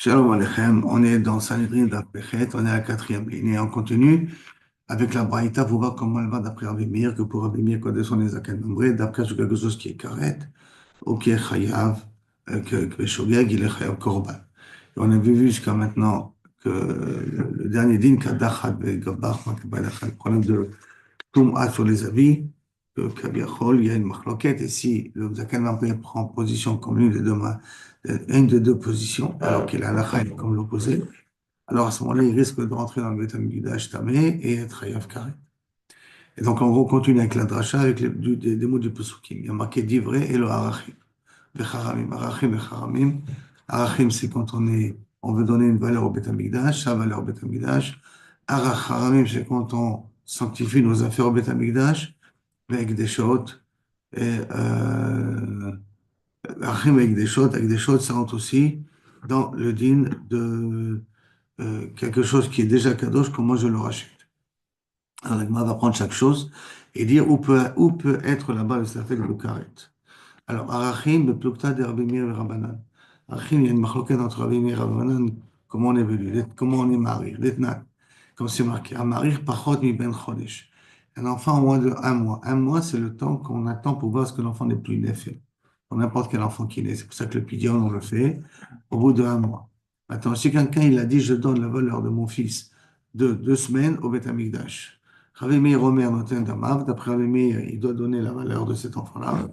Shalom Aleichem, on est dans Sanhedrin d'Apechet, on est à la quatrième ligne et on continue avec la Braïta pour voir comment elle va d'après Rabbi Meir, que pour Rabbi Meir, quand sont les Zaken Mamré, d'après sur quelque chose qui est karet, ou qui est chayav, que Shogeg, il est chayav korban. Et on avait vu jusqu'à maintenant que le dernier din, Kadachat Gabar, le problème de Toum'a sur les avis, que Kabiachol, il y a une machloket, et si le Zaken Mamré prend position comme une des deux positions, alors qu'il a la chayav comme l'opposé, alors à ce moment-là, il risque de rentrer dans le Beth Amikdash tamé et être Hayav Karet. Et donc, on continue avec la dracha, avec des mots du Pesukim. Il y a marqué d'Ivré et le Harachim. Becharamim, Harachim et Haramim. Harachim, c'est quand on veut donner une valeur au Beth Amikdash, sa valeur au Beth Amikdash. Haramim, c'est quand on sanctifie nos affaires au Beth Amikdash, avec des choses. Et Harachim avec des choses, ça rentre aussi dans le din de quelque chose qui est déjà kadosh, comment je le rachète. Alors, l'agma va prendre chaque chose et dire où peut être là-bas le safek de karet. Alors, Arachim, le plukta de Rabbi Meir et Rabbanan. Arachim, il y a une machloket entre Rabbi Meir et Rabbanan, comment on est venu, comment on est marir, l'etnan. Comme c'est marqué, marir pachot mi ben chodesh. Un enfant en moins de un mois. Un mois, c'est le temps qu'on attend pour voir ce que l'enfant n'est plus nefel. Pour n'importe quel enfant qui naît. C'est pour ça que le pidion, on le fait au bout de un mois. Maintenant, si quelqu'un, il a dit, je donne la valeur de mon fils de 2 semaines au Beth Amikdash. Rabbi Meir Omer noten damav. D'après Rabbi Meir, il doit donner la valeur de cet enfant-là.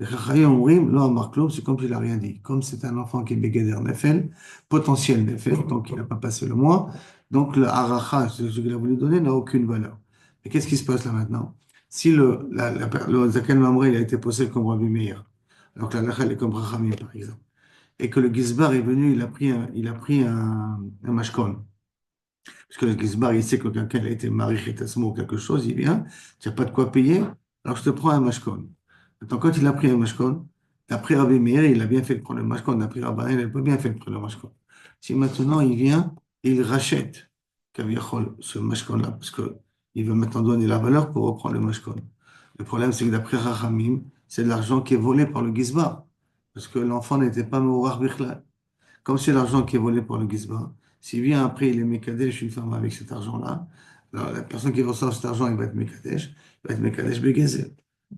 Les Chachayim Omrim, non, Markloum, c'est comme s'il n'a rien dit. Comme c'est un enfant qui est Begeder Nefel, potentiel Nefel, donc il n'a pas passé le mois, donc le Haracha, ce qu'il a voulu donner, n'a aucune valeur. Et qu'est-ce qui se passe là maintenant? Si le Zaken Mamre, il a été posé comme Rabbi Meir, alors que la Lacha, elle est comme Rachamim, par exemple, et que le Gizbar est venu, il a pris un mashkon. Parce que le Gizbar, il sait que quelqu'un a été marié chez Tasmo ou quelque chose, il vient, tu n'as pas de quoi payer, alors je te prends un mashkon. Maintenant, quand il a pris un mashkon, d'après Rabbi Meir, il a bien fait de prendre le mashkon, d'après Rabbi, il n'a pas bien fait de prendre le mashkon. Si maintenant il vient et il rachète Kaviachol, ce mashkon-là, parce qu'il veut maintenant donner la valeur pour reprendre le mashkon. Le problème, c'est que d'après Rachamim, c'est de l'argent qui est volé par le Gizbar, parce que l'enfant n'était pas Mourar Bichlal. Comme c'est l'argent qui est volé par le Gizbar, s'il vient après, il est Mekadesh, une femme avec cet argent-là, alors la personne qui reçoit cet argent, il va être Mekadesh, il va être Mekadesh Begezer.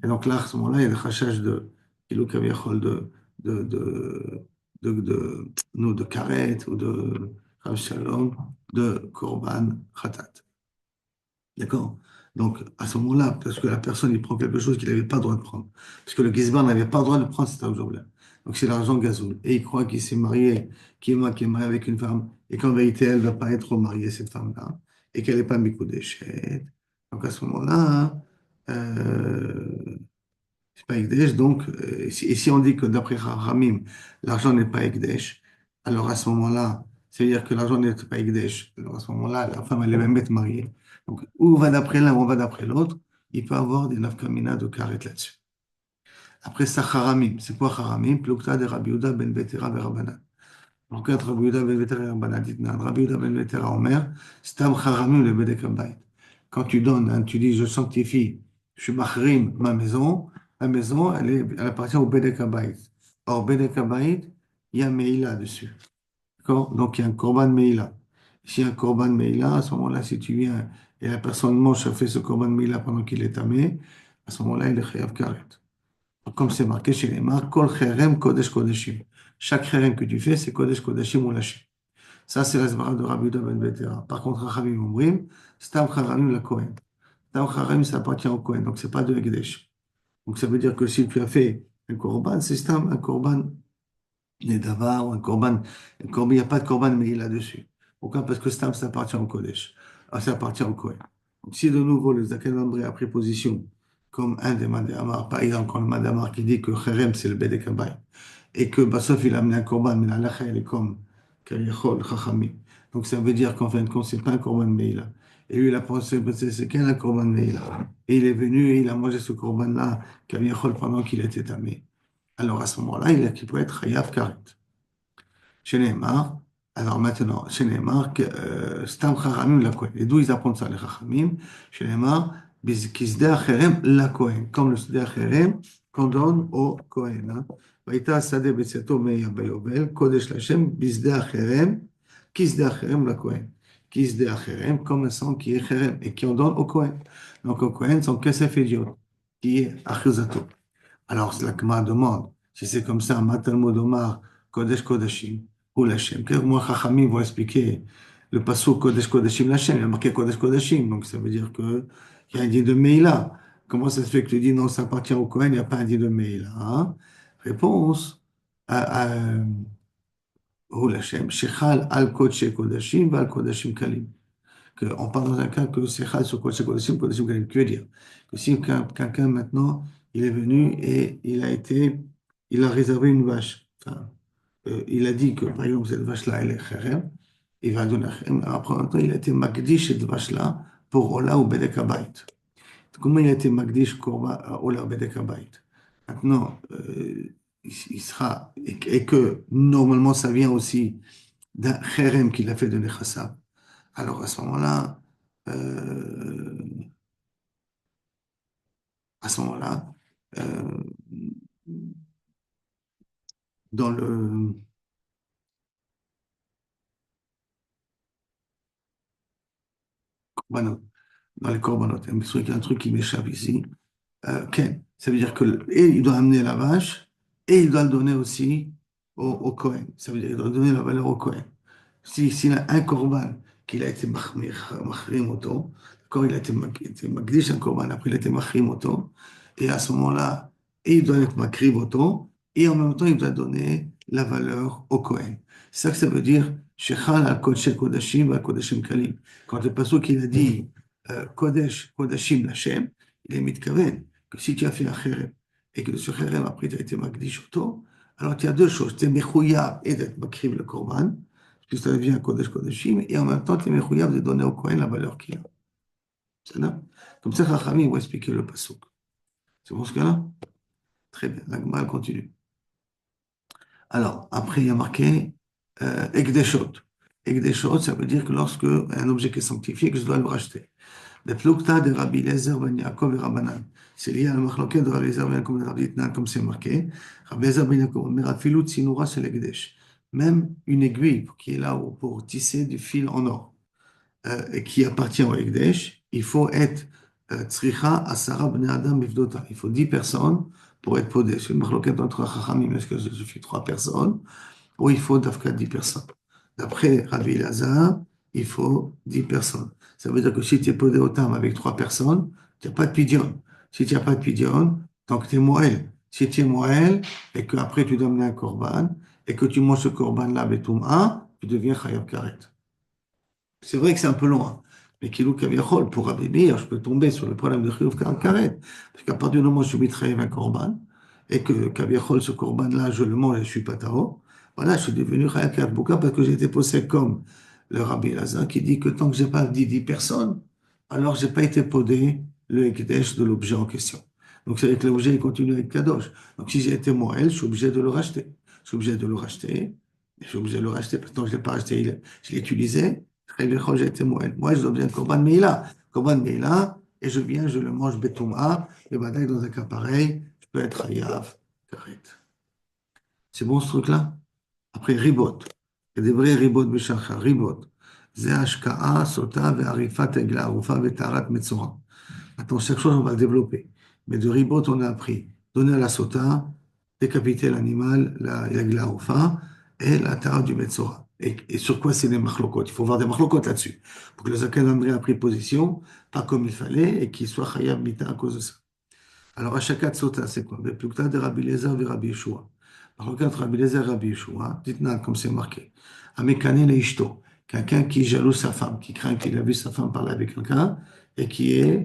Et donc là, à ce moment-là, il y a le chachage de Kilo Kaviachol de, de, de Karet ou de Rav Shalom, de Korban Khatat. D'accord? Donc, à ce moment-là, parce que la personne, il prend quelque chose qu'il n'avait pas le droit de prendre. Parce que le Gizbar n'avait pas le droit de prendre cet argent-là. Donc, c'est l'argent gazoul. Et il croit qu'il s'est marié, qu'il est marié avec une femme, et qu'en vérité, elle ne va pas être remariée, cette femme-là, et qu'elle n'est pas Mikoudéchet. Donc, à ce moment-là, c'est pas Ekdesh. Donc, et si on dit que d'après Ramim, l'argent n'est pas Ekdesh, alors à ce moment-là, c'est-à-dire que l'argent n'est pas Ekdesh. Alors à ce moment-là, la femme, elle est même être mariée. Donc, où on va d'après l'un, ou on va d'après l'autre, il peut avoir des nafkamina de karet là-dessus. Après ça, Haramim. C'est quoi Haramim? Plukta de Rabbi Yehuda ben Betera ben Rabbanan. Donc, entre Rabbi Yehuda ben Betera et Rabbanan, dites-nous, Rabbi Yehuda ben Betera Omer, Stam Haramim le Bedek Habayit. Quand tu donnes, hein, tu dis, je sanctifie, je suis mahrim ma maison, elle appartient au Bedek Habayit. Or, Bedek Habayit, il y a Meïla dessus. D'accord? Donc, il y a un Korban Meïla. S'il y a un Korban Meïla, à ce moment-là, si tu viens et la personne mange, a fait ce Korban Meïla pendant qu'il est tamé, à ce moment-là, il est Chayav Karet. Comme c'est marqué chez les marques, Kol Cherem Kodesh Kodeshim. Chaque Cherem que tu fais, c'est Kodesh Kodeshim ou lâché. Ça, c'est la Zmara de Rabbi Yehuda ben Betera. Par contre, Rachamim Omrim, Stam Charamim la Kohen. Stam Charamim, ça appartient au Kohen, donc c'est pas de Ekdesh. Donc ça veut dire que si tu as fait un Korban, c'est Stam, un Korban Nedava ou un Korban. Il n'y a pas de Korban, mais il est là-dessus. Pourquoi? Parce que Stam, ça appartient au Kodesh. Alors, ça appartient au Kohen. Donc si de nouveau le Zaken Mamré a pris position comme un des Madamar, par exemple, quand le Madamar qui dit que Cherem, c'est le Bedek Habayit, et que Bassof, il a amené un Korban, mais la lacha, elle est comme Kariachol, Chachamim. Donc ça veut dire qu'en fin de compte, c'est pas un Korban Meïla. Et lui, il a pensé, c'est qu'un Korban Meïla. Et il est venu et il a mangé ce Korban-là, Kariachol, pendant qu'il était tamé. Alors à ce moment-là, il peut être Hayav Karet. Chez Neymar, alors maintenant, chez Neymar, Stam Chachamim la Kohen. Et d'où ils apprennent ça, les Chachamim? Chez Neymar, Kisdeh Acherem la Kohen. Comme le Sdeh Acherem qu'on donne au Kohen. Hein. Vaïta Sade Betseto Meya Bayobel, Kodesh Lachem, Bisde Acherem, Kisde Acherem la Kohen. Kisde Acherem, comme un sang qui est Cherem, et qui en donne au Kohen. Donc au Kohen, son Kesef Idiot, qui est Achuzato. Alors, la Gemara demande, si c'est comme ça, Matalmud Omar, Kodesh Kodashim, ou Lachem. Moi, Chachamim vont expliquer le passage Kodesh Kodashim Lachem. Il y a marqué Kodesh Kodashim, donc ça veut dire qu'il y a un dit de Meila. Comment ça se fait que tu dis non, ça appartient au Kohen, il n'y a pas un dit de Meila, hein? Réponse, ou Lachem, Shechal al Kodesh Kodashim, Val Kodashim Kalim. On parle dans un cas que c'est Chal sur Kodesh Kodashim, Kodashim Kalim. Que veut dire que si quelqu'un maintenant, il est venu et il a réservé une vache. Enfin, il a dit que, par exemple, cette vache-là, elle est Kherem, il va donner Kherem. Après, en même temps, il a été Magdish, cette vache-là, pour Ola ou Bedek Habayit. Comment il a été Magdish pour Ola ou Bedek Habayit? Maintenant, il sera, et que normalement, ça vient aussi d'un Kherem qu'il a fait de Nechassav. Alors, euh, à ce moment-là, euh, dans le, Korbanot, dans les Korbanot, il y a un truc qui m'échappe ici. Ken, ça veut dire que et il doit amener la vache et il doit le donner aussi au Kohen. Ça veut dire qu'il doit donner la valeur au Kohen. S'il a un korban qu'il a été machrim auto, d'accord, il a été magdish un korban, après il a été machrim auto, et à ce moment-là, et il doit être makriv auto, et en même temps il doit donner la valeur au Kohen. C'est ça que ça veut dire shechal al kodesh kodashim al kodashim kalim. Quand le pasuk il a dit kodesh kodashim lachem, il est mitkaven que si tu as fait un kherem et que ce kherem après tu as été magdish auto, alors il y a deux choses, tu es mechouya et d'être makriv le korban, que ça devient un Kodesh Kodeshim, et en même temps, tu es mechouyab de donner au Kohen la valeur qu'il a. C'est là. Comme ça, Chachamim vont expliquer le pasuk. C'est bon ce cas-là? Très bien. La Gemara continue. Alors, après, il y a marqué Ekdeshot. Ekdeshot, ça veut dire que lorsque un objet qui est sanctifié, que je dois le racheter. Le plukta de Rabbi Lezer ben Yaakov et Rabbanan. C'est lié à la machloket de Rabbi Lezer ben Yaakov et Rabbi Itnan, comme c'est marqué. Rabbi Lezer ben Yaakov, mais Rafilut Tsinura, c'est l'Ekdesh. Même une aiguille qui est là pour tisser du fil en or. Qui appartient au Ekdesh, il faut être Tzricha Asara Bnei Adam Mivdota. Il faut 10 personnes pour être podé. C'est une marloquette entre Chachamim, est-ce que ça suffit 3 personnes ou il faut d'Afka 10 personnes. D'après Rabbi Lazar, il faut 10 personnes. Ça veut dire que si tu es podé au Tam avec 3 personnes, tu n'as pas de pidion. Si tu n'as pas de pidion, tant que tu es Moël. Si tu es Moël et qu'après tu dois mener un korban et que tu manges ce korban-là, Betoum tu deviens Chayav Karet. C'est vrai que c'est un peu loin. Mais Kilou Kaviachol, pour Rabbi Meir, je peux tomber sur le problème de Chiyuv Karet. Parce qu'à partir du moment où je suis trahi un korban, et que Kaviachol, ce korban-là, je le mange et je suis pas tao, voilà, je suis devenu Chayav Karet. Pourquoi? Parce que j'ai été posé comme le Rabbi Lazar qui dit que tant que j'ai pas dit 10 personnes, alors j'ai pas été podé le Ekdesh de l'objet en question. Donc c'est avec l'objet, il continue avec Kadosh. Donc si j'ai été Moël, je suis obligé de le racheter. Je suis obligé de le racheter. Je suis obligé de le racheter parce que tant que je l'ai pas racheté, je l'ai utilisé. J'ai été Moël. Moi, je dois bien Korban Meila. Korban Meila, et je viens, je le mange Betouma, et badaï, dans un cas pareil, je peux être Hayav, Karet. C'est bon ce truc-là? Après, Ribot. Il y a des vrais Ribot Beshacha. Ribot. Ze Ashka'a, Sota, Ve'arifat, Egla, Arufa, Ve'tarat, Metzora. Attends, chaque chose, on va le développer. Mais de Ribot, on a appris. Donner à la Sota, décapiter l'animal, la Arufa, et la Tarat du Metzora. Et sur quoi c'est les machlokot? Il faut voir des machlokot là-dessus. Pour que le Zaken Amri a pris position, pas comme il fallait, et qu'il soit Chayab Mita à cause de ça. Alors, à chaque sota, c'est quoi? Plukta de Rabbi Lezer et Rabbi Yeshua. Par contre, Rabbi Lezer et Rabbi Yeshua, dites-nous comme c'est marqué. Amekane le ishto. Quelqu'un qui jaloux sa femme, qui craint qu'il a vu sa femme parler avec quelqu'un, et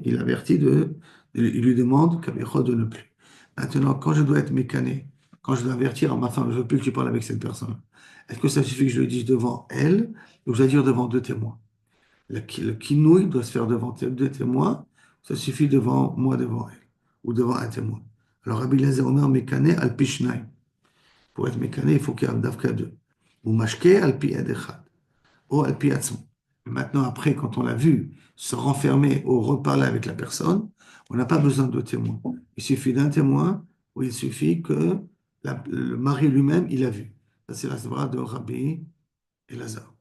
il avertit il lui demande Kabichot de ne plus. Maintenant, quand je dois être mécané, quand je dois avertir à ma femme, je ne veux plus que tu parles avec cette personne, est-ce que ça suffit que je le dise devant elle, ou je dois dire devant deux témoins? Le kinouï doit se faire devant deux témoins, ça suffit devant moi, devant elle, ou devant un témoin. Alors, Rabbi Eliezer Omer Mekané al Pishnaim. Pour être mécané, il faut qu'il y ait un davka deux. Ou mashke al pi echad, ou al pi atzmo. Maintenant, après, quand on l'a vu se renfermer ou reparler avec la personne, on n'a pas besoin de témoins. Il suffit d'un témoin, ou il suffit que le mari lui-même, il a vu. Ça, c'est la svara de Rabbi Elazar.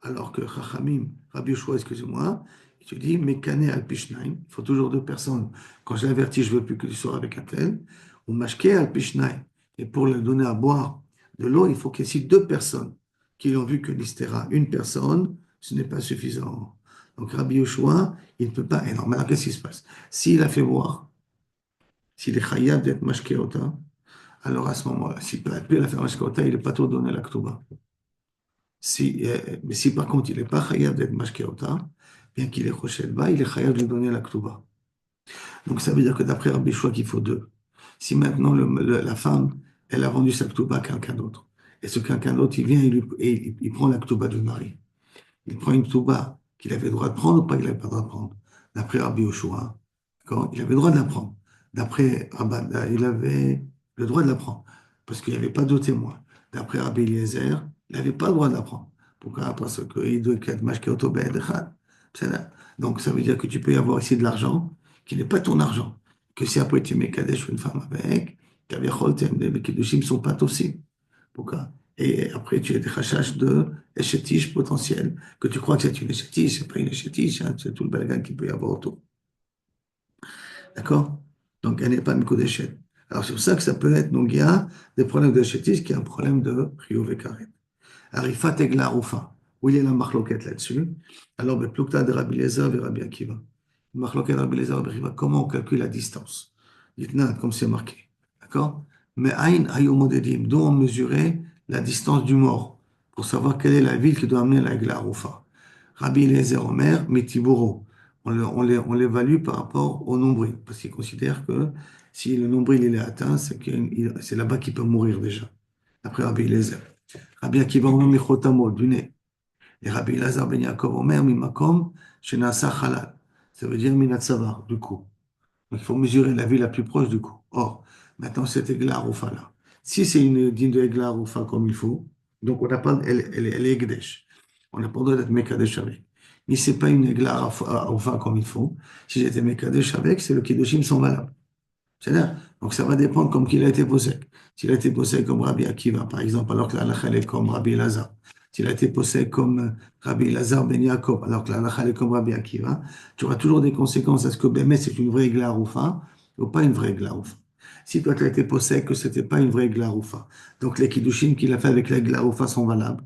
Alors que Chachamim, Rabbi Yoshua, excusez-moi, il te dit, Mekane al Pishnaim, il faut toujours deux personnes. Quand je l'avertis, je ne veux plus que tu sois avec un tel. Ou Mashke al Pishnaim. Et pour lui donner à boire de l'eau, il faut qu'il y ait ici deux personnes qui ont vu que l'Istera, une personne, ce n'est pas suffisant. Donc Rabbi Yoshua, il ne peut pas. Et non, maintenant, qu'est-ce qui se passe? S'il a fait boire, s'il est chayav d'être mashkeota, alors à ce moment-là, s'il peut appeler la faire mashkeota, il n'est pas tout donné la ktouba. Mais si par contre il n'est pas chayav d'être mashkeota, bien qu'il ait roché le bas, il est chayav de lui donner la ktouba. Donc ça veut dire que d'après Rabbi Yoshua, qu'il faut deux. Si maintenant la femme, elle a vendu sa ktouba à quelqu'un d'autre, et ce quelqu'un d'autre, il vient et il prend la ktouba du mari. Il prend une touba qu'il avait le droit de prendre ou pas qu'il n'avait pas le droit de prendre. D'après Rabbi Yoshua, d'accord, il avait le droit de la prendre. D'après Rabban, il avait le droit de la prendre parce qu'il n'y avait pas de témoin. D'après Rabbi Eliezer, il n'avait pas le droit de la prendre. Pourquoi? Parce qu'il doit être mashke oto be'ed echad. Donc ça veut dire que tu peux y avoir ici de l'argent qui n'est pas ton argent. Que si après tu mets Kadesh une femme avec, les Kiddushim ne sont pas possibles. Pourquoi? Et après, tu as des rachages de échétiche potentiel, que tu crois que c'est une échétiche, c'est pas une échétiche, hein, c'est tout le balagan qu'il peut y avoir autour. D'accord? Donc, elle n'est pas une d'échec. Alors, c'est pour ça que ça peut être, donc, il y a des problèmes d'échétiche qui est un problème de Rio Karet. Arifat Egla Rufa, où il y a la marloquette là-dessus. Alors, le plukta de Rabbi Eliezer et Rabbi Akiva. Marloquette de Rabbi Eliezer et Rabbi Akiva, comment on calcule la distance? Dites-nous, comme c'est marqué. D'accord? Mais Aïn Ayomodedim, d'où on mesurait la distance du mort, pour savoir quelle est la ville qui doit amener la Egla Rufa. Rabbi Eliezer Omer, Mitiburo. On l'évalue par rapport au nombril, parce qu'il considère que si le nombril il est atteint, c'est là-bas qu'il peut mourir déjà. Après Rabbi Eliezer. Rabbi Akiva Omer Michotamo, du nez. Et Rabbi Elazar ben Yaakov Omer Mimakom, Shenasa Halal. Ça veut dire Minatsavar, du coup. Donc il faut mesurer la ville la plus proche du coup. Or, maintenant, cette Egla Aroufa là. Si c'est une digne de Egla Aroufa comme il faut, donc on n'a pas, elle est Egdesh. On n'a pas le droit d'être Mekadesh avec. Mais c'est pas une Egla Aroufa comme il faut. Si j'étais Mekadesh avec, c'est le Kiddushim sont valables. C'est-à-dire, donc ça va dépendre comme qu'il a été posé. S'il a été posé comme Rabbi Akiva, par exemple, alors que la halakha est comme Rabbi Elazar. S'il a été posé comme Rabbi Elazar ben Yaakov, alors que la halakha est comme Rabbi Akiva, tu auras toujours des conséquences. Est-ce que Bémet c'est une vraie glaroufa ou pas une vraie glaroufa? Si toi tu as été posé que c'était pas une vraie glaroufa, donc les kiddushim qu'il a fait avec la glaroufa sont valables,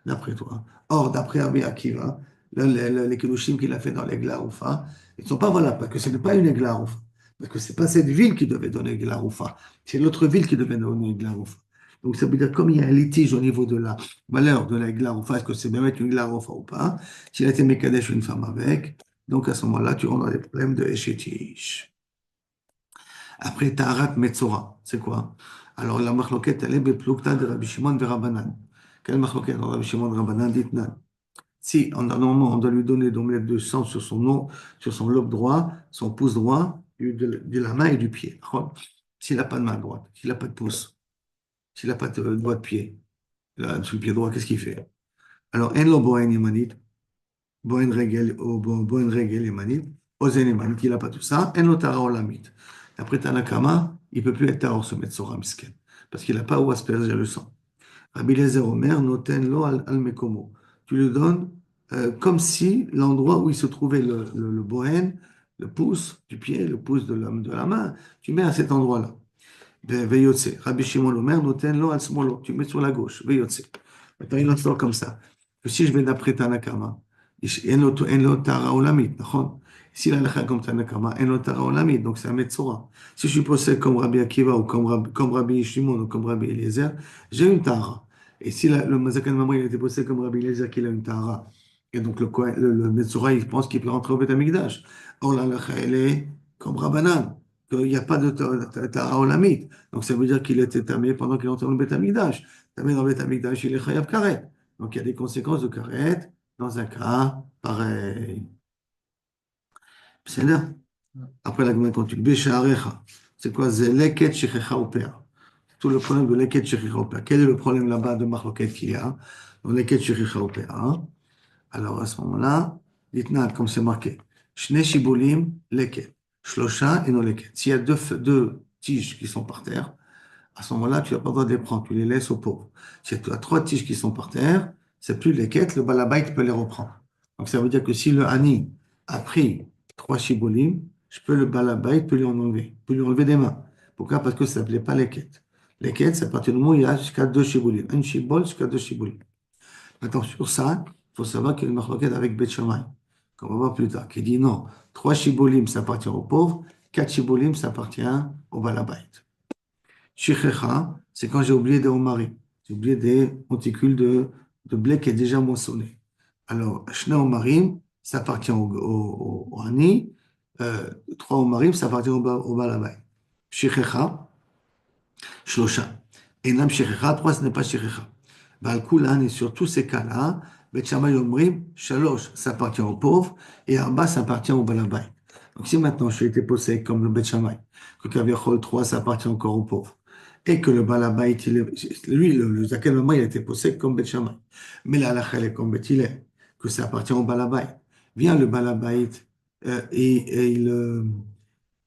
d'après toi. Or, d'après Rabbi Akiva, les kiddushim qu'il a fait dans les glaroufa, ils ne sont pas valables parce que ce n'est pas une glaroufa. Parce que ce n'est pas cette ville qui devait donner Glaroufa, c'est l'autre ville qui devait donner Glaroufa. Donc ça veut dire comme il y a un litige au niveau de la valeur de la Glaroufa, est-ce que c'est bien une Glaroufa ou pas, s'il a été Mekadesh une femme avec, donc à ce moment-là, tu rentres dans des problèmes de Eshetish. Après, Taharat Metzora, c'est quoi? Alors la marloquette, elle est Beplukta de Rabbi Shimon de Rabbanan. Quelle marloquette de Rabbi Shimon de Rabbanan? Dites-nous. Si, normalement, on doit lui donner d'omelette de sang sur son nom, sur son lobe droit, son pouce droit, de la main et du pied. S'il n'a pas de main droite, s'il n'a pas de pouce, s'il n'a pas de doigt de pied, là, sur le pied droit, qu'est-ce qu'il fait? Alors, en lo bohen yamanit, bohen regel yamanit, ozen yamanit, il n'a pas tout ça, en lo tara olamit. Après Tanakama, il ne peut plus être tara se mettre sur misken, parce qu'il n'a pas où asperger le sang. Rabbi Eliezer Omer, noten lo al mekomo. Tu le donnes comme si l'endroit où il se trouvait le bohen, le pouce du pied, le pouce de la main, tu mets à cet endroit-là. Veyotse. Rabbi Shimon Omer, noten lo al smolo. Tu mets sur la gauche. Veyotse. Maintenant, il en sort comme ça. Que si je vais d'après Tanakama, en lo tara olamit, נכון? Si la halakha comme Tanakama, en lo tara olamit, donc c'est un Metzora. Si je suis posé comme Rabbi Akiva ou comme Rabbi Shimon ou comme Rabbi Eliezer, j'ai une tara. Et si le Mazakan Mamre il a été posé comme Rabbi Eliezer qu'il a une tara, et donc le Metzora il pense qu'il peut rentrer au Beth Amikdash. Or la halakha elle est comme Rabbanan, qu'il n'y a pas de tara olamit. Donc ça veut dire qu'il était tamé pendant qu'il est entré dans le Beth Amikdash. Tamé dans le Beth Amikdash, il est chayav karet. Donc il y a des conséquences de karet dans un cas pareil. C'est là. Après la Gemara continue. Bécharecha. C'est quoi? C'est leket shechecha opéra. Tout le problème de leket shechecha opéra. Quel est le problème là-bas de marloquette qu'il y a? Dans leket shechecha opéra. Alors à ce moment-là, dites-nous comme c'est marqué. Shne shibulim leket. Shlosha et non leket. S'il y a deux tiges qui sont par terre, À ce moment-là, tu n'as pas le droit de les prendre, tu les laisses aux pauvres. Si tu as trois tiges qui sont par terre, c'est plus les quêtes, le balabait peut les reprendre. Donc ça veut dire que si le Hani a pris trois chiboulim, je peux le balabait peut lui en enlever, peut lui enlever des mains. Pourquoi? Parce que ça ne s'appelait pas les quêtes. Les quêtes, c'est à partir du moment où il y a jusqu'à deux chiboulim. Un chibol jusqu'à deux chiboulim. Maintenant, sur ça, il faut savoir qu'il y a une marloquette avec Beth Shammai, qu'on va voir plus tard, qui dit non, trois chiboulim, ça appartient aux pauvres, quatre chiboulim, ça appartient au balabait. Shichecha, c'est quand j'ai oublié des omarim. J'ai oublié des monticules de blé qui est déjà moissonné. Alors, Shne omarim, ça appartient au Hani. Trois omarim, ça appartient au balabay. Shichecha, shlosha. Et nam shichecha, trois, ce n'est pas shichecha. Bal kulan, et sur tous ces cas-là, Bet Shammai omrim, shalosh, ça appartient aux pauvres, et arba, ça appartient au balabay. Donc, si maintenant je suis été possède comme le Bet Shammai, que Kaviachol 3, ça appartient encore aux pauvres, et que le balabait, lui, le Zaken Mama, il a été possède comme Bet Shammai. Mais la halakha, elle est comme Bet Hillel, que ça appartient au balabait. Vient le balabait et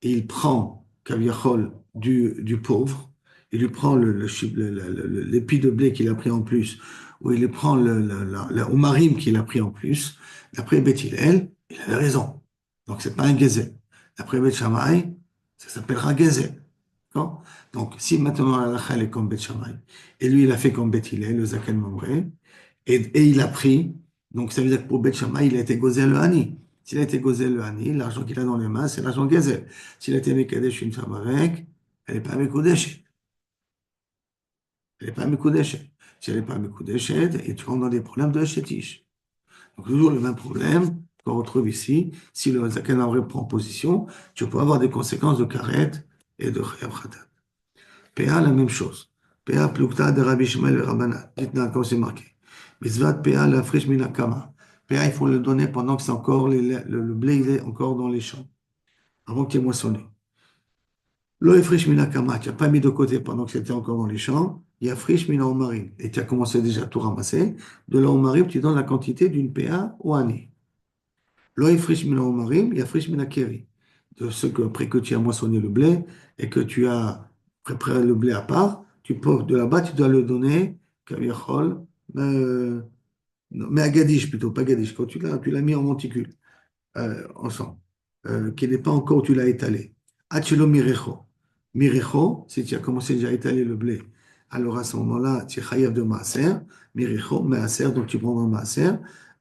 il prend Kaviachol du pauvre, il lui prend l'épi de blé qu'il a pris en plus, ou il lui prend le omarim qu'il a pris en plus. D'après Bet Hillel, il avait raison. Donc, c'est pas un gezel. D'après Bet Shammai, ça s'appellera gezel. D'accord. Donc, si maintenant la halakha est comme Bet Shammai, et lui il a fait comme Bet Hillel, le Zaken Mamré, et il a pris, donc ça veut dire que pour Bet Shammai, il a été gozel le Hani. S'il a été gozel le Hani, l'argent qu'il a dans les mains, c'est l'argent gezel. S'il a été Mekadesh une femme avec, elle n'est pas Mekudeshet. Elle n'est pas Mekudeshet. Si elle n'est pas Mekudeshet, et tu rentres dans des problèmes de Shetish. Donc, toujours le même problème qu'on retrouve ici. Si le Zaken Mamré prend position, tu peux avoir des conséquences de karet et de Chayav Khatat. PA, la même chose. PA, plukta de Rabbi Shmuel et Rabbanan. Dites-nous quand c'est marqué. Mitzvat PA, la friche minakama. PA, il faut le donner pendant que c'est encore, le blé, il est encore dans les champs, avant qu'il ait moissonné. Lo friche minakama, tu n'as pas mis de côté pendant que c'était encore dans les champs. Il y a friche mina omarim. Et tu as commencé déjà à tout ramasser. De la omarim, tu donnes la quantité d'une PA au année. Lo friche mina omarim, il y a friche mina keri. De ce que, après que tu as moissonné le blé et que tu as préparé le blé à part, tu peux, de là-bas, tu dois le donner, kaviachol, mais à Gadish plutôt, pas Gadish, quand tu l'as mis en monticule, ensemble, qui n'est pas encore où tu l'as étalé. Achelo mirecho. Mirecho, si tu as commencé déjà à étaler le blé, alors à ce moment-là, tu es chayav de maaser, mirecho, maaser, donc tu prendras maaser,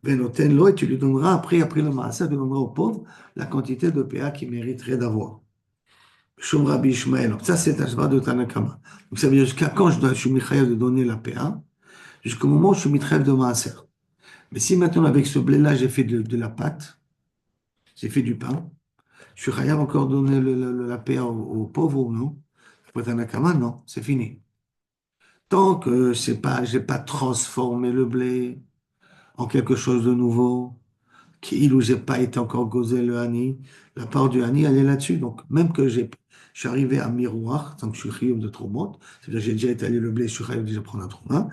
venoten-lo, et tu lui donneras, après le maaser, tu donneras au pauvre la quantité de PA qu'il mériterait d'avoir. Shum Rabbi Ishmael. Donc ça, c'est Ashva de Tanakama. Donc ça veut dire jusqu'à quand je suis mitraillé de donner la PA, jusqu'au moment où je suis mitraillé de maaser. Mais si maintenant, avec ce blé-là, j'ai fait de la pâte, j'ai fait du pain, je suis chayav encore donner la PA aux pauvres ou non? Pour Tanakama, non, c'est fini. Tant que j'ai pas transformé le blé en quelque chose de nouveau, qu'il ou j'ai pas été encore gosé le hani, la part du hani, elle est là-dessus. Donc, même que je suis arrivé à miroir, tant que je suis chiyuv de Tromot, c'est-à-dire que j'ai déjà étalé le blé, je suis chiyuv déjà prendre un Troma,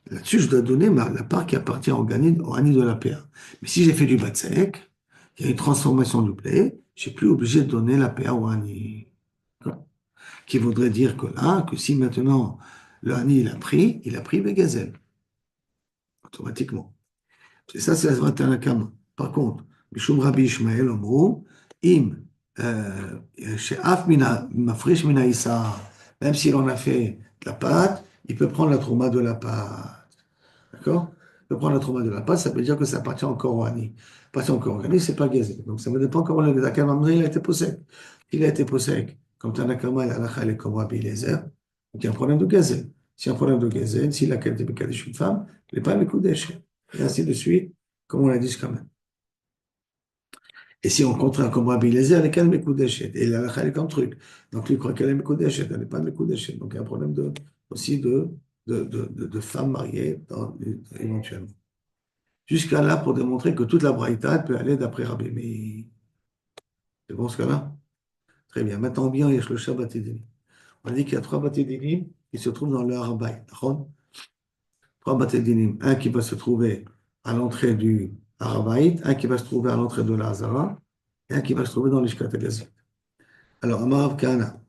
là-dessus, je dois donner la part qui appartient au hani de la PA. Mais si j'ai fait du batsek, il y a une transformation du blé, je suis plus obligé de donner la PA au hani. D'accord. Qui voudrait dire que là, que si maintenant le hani il a pris Begazel, automatiquement. Et ça, c'est Azrat Tanakama. Par contre, Mishum Rabbi Ishmael, Omrou, Im, She'af Mafresh Mina Issa, même s'il en a fait de la pâte, il peut prendre la trauma de la pâte. D'accord? Il peut prendre la trauma de la pâte, ça veut dire que ça appartient encore au Hani. Appartient encore au Hani, c'est pas gazé. Donc ça ne dépend comment le Zakam Amri il a été possède. Il a été possède. Comme Tanakama et Alakha, comme Rabbi Eliezer, donc il y a un problème de gazelle. S'il y a un problème de gazelle, si la qualité de une femme, il n'est pas avec Kodesh. Et ainsi de suite, comme on l'a dit quand même. Et si on contraint comme Rabbi Eliezer, elle est qu'elle Mekoudeshet. Et la halakha, elle est comme truc. Donc, lui croit qu'elle est Mekoudeshet, elle n'est pas Mekoudeshet. Donc, il y a un problème aussi de femmes mariées éventuellement. Jusqu'à là, pour démontrer que toute la braïta peut aller d'après Rabbi. Mais c'est bon ce cas-là? Très bien. Maintenant, bien, il y a le Shabbat Dinim. On a dit qu'il y a trois Bate Dinim qui se trouvent dans le Harabay. Trois Bate Dinim. Un qui va se trouver à l'entrée du Harabay, un qui va se trouver à l'entrée de la Hazara, et un qui va se trouver dans l'Ishkat Agazit. Alors, Amarav Kana.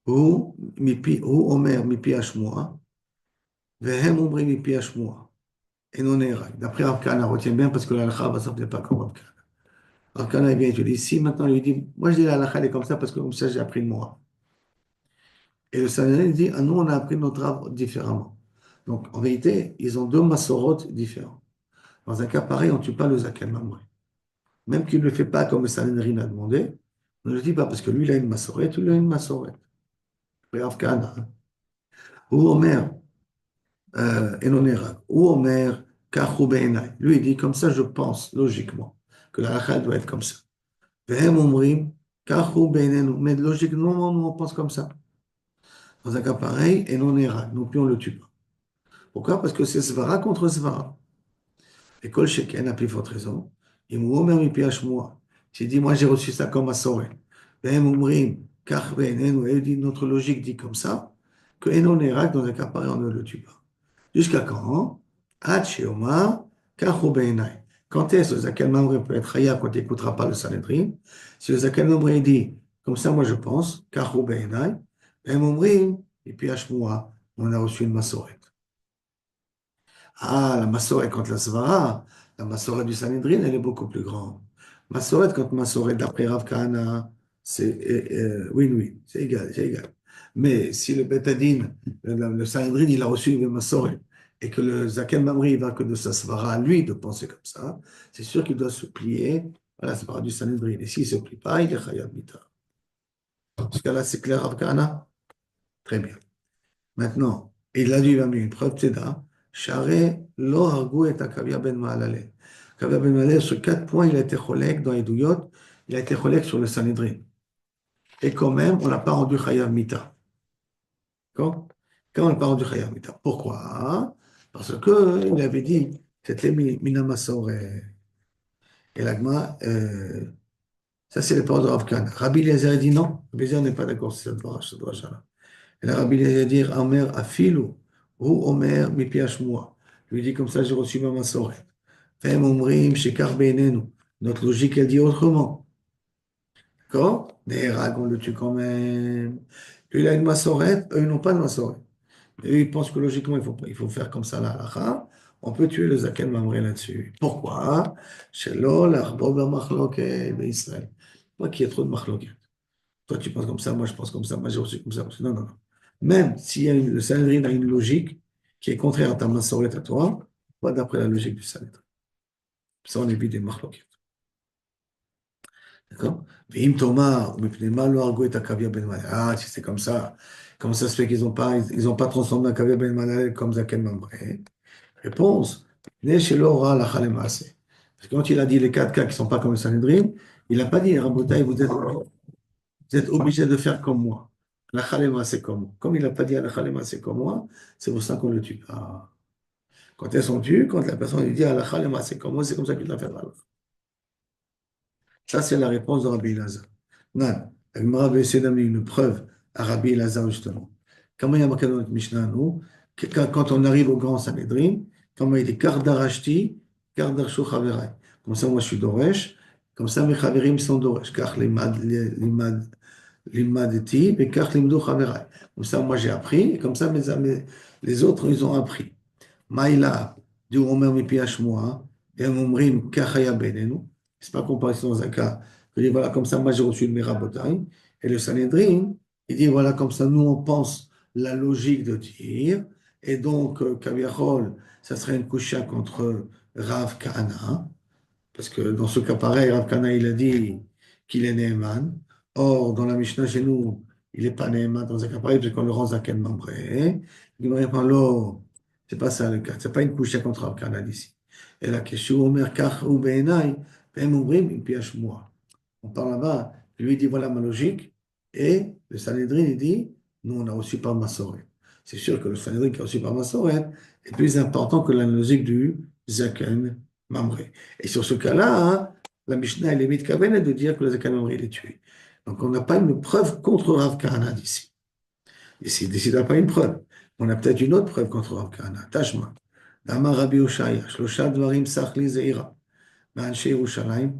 הוא אומר מפי השמועה, והם אומרים מפי השמועה. אינו נהרג. D'après Rav Kahana, retiens bien parce que la halakha, ça n'est pas comme Rav Kahana. Rav Kahana, il vient, tu dis, si maintenant il lui dit, moi je dis la halakha, elle est comme ça parce que comme ça j'ai appris de moi. Et le Sanhedrin il dit, ah, nous on a appris notre Rav différemment. Donc en vérité, ils ont deux massorot différents. Dans un cas pareil, on ne tue pas le Zaken Mamre. Même qu'il ne le fait pas comme le Sanhedrin a demandé, on ne le dit pas parce que lui il a une massorette, lui il a une massorette. Rav Kahana. Hein. Ou Omer, Enon Nehrak. Ou Omer, Kachou Be'enai. Lui il dit, comme ça je pense, logiquement, que la halakha doit être comme ça. Vehem Omrim, Kachou Be'enenu. Mais logiquement, nous on pense comme ça. Dans un cas pareil, Enon Nehrak. Non plus on ne le tue pas. Pourquoi? Parce que c'est Svara contre Svara. Et Kol Sheken a plus forte raison. Il m'a omer mi piach moi. J'ai dit, moi j'ai reçu ça comme Assoré. Vehem Omrim, Kach Be'enenu. Et il dit, notre logique dit comme ça, que Enon Nehrak, dans un cas pareil, on ne le tue pas. Jusqu'à quand? Ad Sheomar, Kachou Be'enai. Quand est-ce que le Zaken Mamre peut être Hayab quand il n'écoutera pas le Sanhedrin? Si le Zaken Mamre dit, comme ça, moi je pense, Kachou Be'enai, Vehem Omrim, et puis Hashmoua, on a reçu une Massorette. Ah, la Massorette contre la Svara, la Massorette du Sanhedrin, elle est beaucoup plus grande. Massorette contre Massorette d'après Rav Kahana, c'est win-win, c'est égal, c'est égal. Mais si le Betadine, le Sanhedrin, il a reçu une Massorette, et que le Zaken Mamri va que de sa Svara, lui, de penser comme ça, c'est sûr qu'il doit se plier à la Svara du Sanhedrin. Et s'il ne se plie pas, il est Chayab Mita. Jusqu'à là, c'est clair, Rav Kahana? Très bien. Maintenant, il a dit, il a mis une preuve, Teda, Share lo hargu et Akavia ben Maalale. Akavia ben Maalale, sur 4 points, il a été cholek dans les douillottes, il a été cholek sur le Sanhedrin. Et quand même, on n'a pas rendu Chayav Mita. D'accord? Quand on n'a pas rendu Chayav Mita. Pourquoi? Parce qu'il avait dit, c'était Minamasor et l'Agma, ça c'est les paroles de Rav Kahana. Rabbi Eliezer a dit non, Rabbi Eliezer n'est pas d'accord sur cette drasha-là. Et là, Rabbi Eliezer dit, Omer afilu, ou Omer mi pi hashmoa. Je lui dis comme ça, j'ai reçu ma massorette. Vem omrim shekar beinenu. Notre logique, elle dit autrement. D'accord? Nehirag, on le tue quand même. Lui, il a une massorette, eux, ils n'ont pas de massorette. Et eux, ils pensent que logiquement, il faut faire comme ça la halakha. On peut tuer le zaken mamré là-dessus. Pourquoi? Shelo l'arbo b'machloket d'Israël. Pas qu'il y ait trop de machloket. Toi, tu penses comme ça, moi, je pense comme ça, moi, j'ai reçu comme ça. Non, non, non. Même si le Sanhedrin a une logique qui est contraire à ta massorette à toi, pas d'après la logique du Sanhedrin. Ça, on évite des machloket. D'accord? Vim Thomas, ou Mipnema, lo argo et Akavia ben Malal. Ah, si c'est comme ça, comment ça se fait qu'ils n'ont pas transformé Akavia ben Malal comme Zaken Mamré? Réponse, Ne shelo ora halacha lema'aseh. Parce que quand il a dit les 4 cas qui ne sont pas comme le Sanhedrin, il n'a pas dit, Rabotai, vous êtes obligé de faire comme moi. La khalema, c'est comme moi. Comme il n'a pas dit la khalema, c'est comme moi, c'est pour ça qu'on le tue. Ah. Quand elles sont tues, quand la personne lui dit la khalema, c'est comme moi, c'est comme ça qu'il doit faire. Ça, c'est la réponse de Rabbi Elazar. Non, la Gemara veut essayer d'amener une preuve à Rabbi Elazar, justement. Comment il y a marqué dans notre Mishnah, nous, quand on arrive au grand Sanhedrin, comment il dit Kardarashti, Kardarshu Chaverai. Comme ça, moi, je suis Doresh. Comme ça, mes Chaverim sont Doresh. Car Limadeti, mais Kach Limdu Chaverai. Comme ça, moi, j'ai appris. Et comme ça, les autres, ils ont appris. Maïla, du Omer Mipi Hashmoa, et Omrim Kachaya Benenu. C'est pas comparaison dans un cas. Il dit, voilà, comme ça, moi, j'ai reçu le Mirabotai. Et le Sanhedrin, il dit, voilà, comme ça, nous, on pense la logique de dire. Et donc, Kaviachol, ça serait une coucha contre Rav Kahana. Parce que dans ce cas pareil, Rav Kahana, il a dit qu'il est Neeman. Or, dans la Mishnah chez nous, il n'est pas Neeman dans un cas pareil, parce qu'on le rend Zaken Mamré. Il me répond, non, c'est pas ça le cas. C'est pas une couche contre Rav Kahana d'ici. Et la question, Omer Kach ou Beinai, Ben Oumrim, il piège moi. On parle là-bas, lui dit, voilà ma logique. Et le Sanhedrin, il dit, nous, on a reçu par Massoret. C'est sûr que le Sanhedrin qui a reçu par Massoret est plus important que la logique du Zaken Mamré. Et sur ce cas-là, hein, la Mishnah, elle est mitkavenet de dire que le Zaken Mamré est tué. Donc, on n'a pas une preuve contre Rav Kahana d'ici. Ici, on n'a pas une preuve. On a peut-être une autre preuve contre Rav Kahana. Tashma. Dama Rabbi Oshaya, Shlosha Dvarim Sachli Zeira. Ma'anshe Yerushalayim.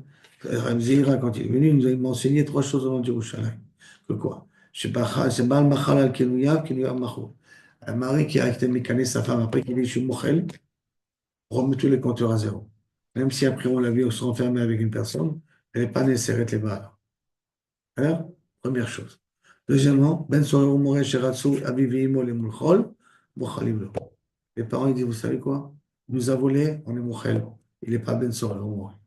Rabbi Zeira, quand il est venu, il nous a enseigné 3 choses au nom de Yerushalayim. Que quoi? c'est Baal Machal al Kenuya, Kenuya Machou. Un mari qui a été mécané sa femme après qu'il ait eu Mochel, remet tous les compteurs à zéro. Même si après on l'a vu, on s'est enfermé avec une personne, elle n'est pas nécessaire les balles. Alors, première chose. Deuxièmement, Ben Sorero More Sheratsu Abiviimo le Mulchol, Mochalim lo. Les parents ils disent, vous savez quoi? Il nous a volé, on est Mochel. Il n'est pas Ben Sorero More.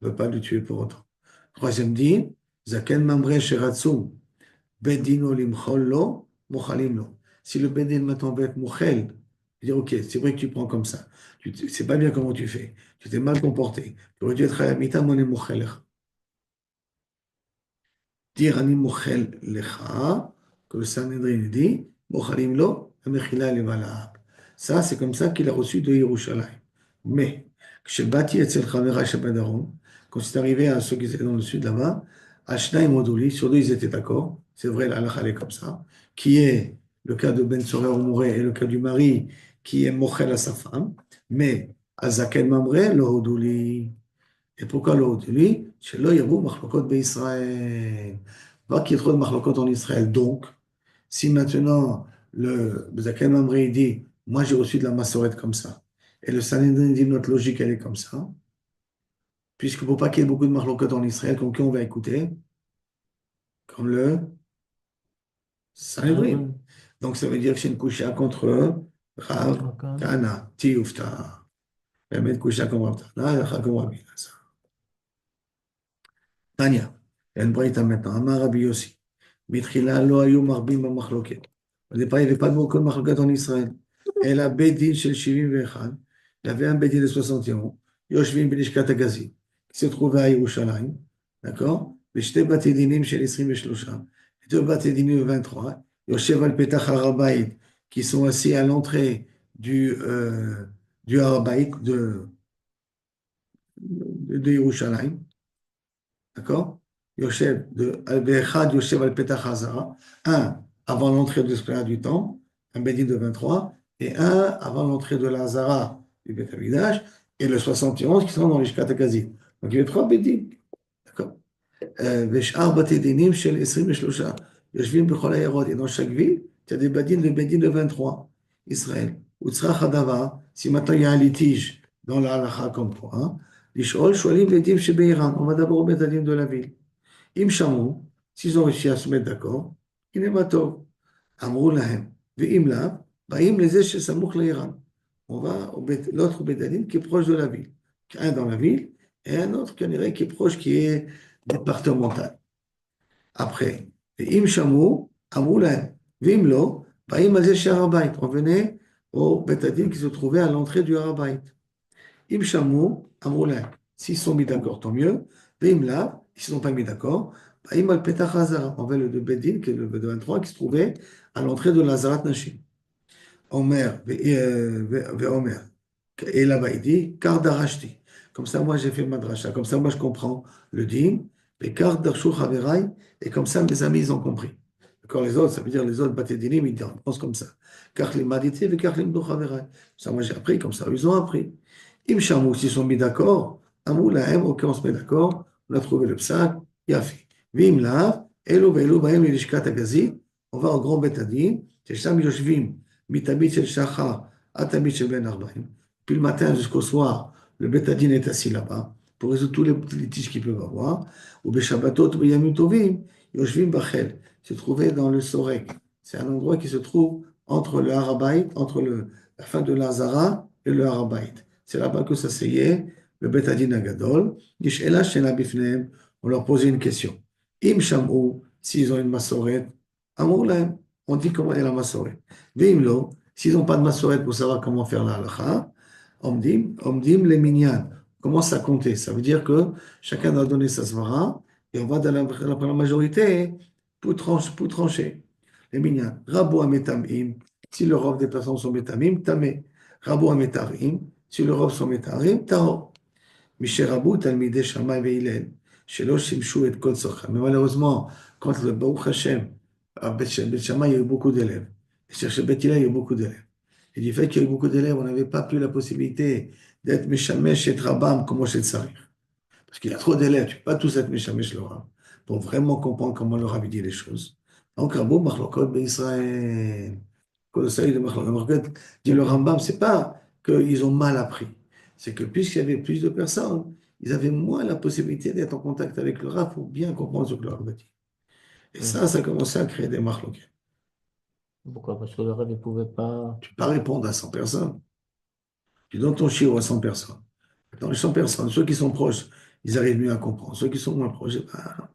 On ne veut pas le tuer pour autant. Troisième dit, Zaken Mamre Sheratsu Bedino Limchol lo, Mochalim lo. Si le Bedin maintenant veut être Mochel, il dit, ok, c'est vrai que tu prends comme ça. C'est pas bien comment tu fais. Tu t'es mal comporté. Tu aurais dû être à la on est Mochel. Dire Ani Mochel Lecha, que le Sanhedrin dit, Mochalim lo, Mechila Levalab. Ça, c'est comme ça qu'il a reçu de Yerushalayim. Mais, chez Bati et Chavera Shabadaron, quand c'est arrivé à ceux qui étaient dans le sud là-bas, Ashnaim Moduli, sur deux ils étaient d'accord, c'est vrai, la halakha elle est comme ça, qui est le cas de Ben Sorer Mouré et le cas du mari qui est Mochel à sa femme, mais Azaken Mamre, le Hoduli. Et pourquoi le Hoduli? Chez lo Yabou Machlokot Israël. Pas qu'il y ait trop de Machlokot en Israël. Donc, si maintenant le Zaken Mamre dit, moi j'ai reçu de la massorette comme ça, et le Sanhedrin dit notre logique elle est comme ça, puisque pour pas qu'il y ait beaucoup de Machlokot en Israël, comme qui on va écouter, comme le Sanhedrin. Donc ça veut dire que c'est une coucha contre Rav Kana, Tioufta. Il va mettre coucha comme Rav Kana, et comme Rabbi Elazar. Tania, il y a une braïta maintenant. Amar Rabbi Yossi. Mitchila lo ayu marbim b'machloket. Au départ, il n'y avait pas beaucoup de machloket en Israël. Et la Bedin shel Shivim ve'echad, il y avait un Bedin de 61, Yoshvim b'Lishkat HaGazim, qui se trouvait à Yerushalayim, d'accord? V'shte batedinim shel 23, et deux batedinim de 23, Yoshev al Petach HaRabayit, qui sont assis à l'entrée du Harabayit de Yerushalayim. D'accord? Yoshev de Al-Bechad, Yoshev al-Petach Hazara, un avant l'entrée de l'esclavage du temps, un Bédine de 23, et un avant l'entrée de la Hazara du Beth Amikdash, et le 71 qui sont dans les Shkat. Donc il y a trois Bédines. D'accord? Veshar Batedinim shel Esrim Eshlosha, Yoshvim Bechol Ayarot, et dans chaque ville, tu as des Bédines de 23, Israël. Utzrach Hadavar, si maintenant il y a un litige dans la halakha comme quoi, hein, Lishol, Shoalim, Vedim, Shebeiran. On va d'abord au Beth de la ville. Im Shamou, s'ils ont réussi à se mettre d'accord, il est mato. Amrou lahem. Ve'im lav, ba'im les chez Samouk l'Iran. On va au l'autre Beth qui est proche de la ville. Un dans la ville et un autre qui est proche, qui est départemental. Après, Ve'im Shamou, Amrou lahem. Ve'im lo, ba'im les chez Harabait. On venait au Beth qui se trouvait à l'entrée du Harabait. Im Shamou, Amroulin, s'ils sont mis d'accord, tant mieux. Veim là, ils ne sont pas mis d'accord. Im al Petach Hazara, on va le de Bedin, qui est le de 23, qui se trouvait à l'entrée de Lazarat Nashim. Omer, Omer. Et là-bas, il dit, Kardarashti. Comme ça, moi, j'ai fait ma dracha. Comme ça, moi, je comprends le din. Et Kardarshu Chaverai. Et comme ça, mes amis, ils ont compris. D'accord, les autres, ça veut dire les autres Batédinim, ils pensent comme ça. Karlim Maditi, et Karlim Do Chaverai. Ça, moi, j'ai appris, comme ça, ils ont appris. Im Shamou, s'ils sont mis d'accord, Amou Lahem, ok, on se met d'accord, on a trouvé le psak, Yafi. Vim Lav, Elo Velo Bahem Lishkat Agazit, on va au grand Betadin, Tesham Yoshvim, Mitamit Shel Shachar, Atamit Shel Ben Arbaim. Puis le matin jusqu'au soir, le Betadin est assis là-bas pour résoudre tous les litiges qu'ils peuvent avoir. Ou Beshabbatot, Beyamim Tovim, Yoshvim Bachel, se trouvait dans le Sorek. C'est un endroit qui se trouve entre le Harabait, entre la fin de l'Azara et le Harabait. C'est là-bas que s'asseyait le Betadin Agadol. On leur posait une question. Im Shamou, s'ils ont une massorette, Amourlaim, on dit comment est la massorette. Vimlo, s'ils n'ont pas de massorette pour savoir comment faire la halakha, omdim les minyan. On commence à compter. Ça veut dire que chacun doit donner sa svara et on va dans la majorité pour trancher. Les minyan. Rabo ametamim, si le robe des personnes sont metamim, tamé. Rabo ametarim, si le robe sont metarim, taro. Misherabou, Talmidei Shammai ve'Hillel, shelo shimshu et kol tzorchem. Mais malheureusement, quand le Baruch Hashem, à Bet Shammai, il y a eu beaucoup d'élèves. Et chez Bet Hillel, il y a eu beaucoup d'élèves. Et du fait qu'il y a eu beaucoup d'élèves, on n'avait pas plus la possibilité d'être Meshamesh et Rabam comme chez Tsarir. Parce qu'il y a trop d'élèves, tu ne peux pas tous être Meshamesh le Rab, pour vraiment comprendre comment le Rab dit les choses. Donc, Rabou Machlokot Israël. Quand ça, il y a des Machlokot, dit le Rambam, c'est pas qu'ils ont mal appris. C'est que puisqu'il y avait plus de personnes, ils avaient moins la possibilité d'être en contact avec le Rav pour bien comprendre ce que le Rav a dit. Et Mhm. ça a commencé à créer des Machlokot. Pourquoi? Parce que le rêve, il pouvait pas. Tu ne peux pas répondre à 100 personnes. Tu donnes ton chiffre à 100 personnes. Dans les 100 personnes, ceux qui sont proches, ils arrivent mieux à comprendre. Ceux qui sont moins proches, ben,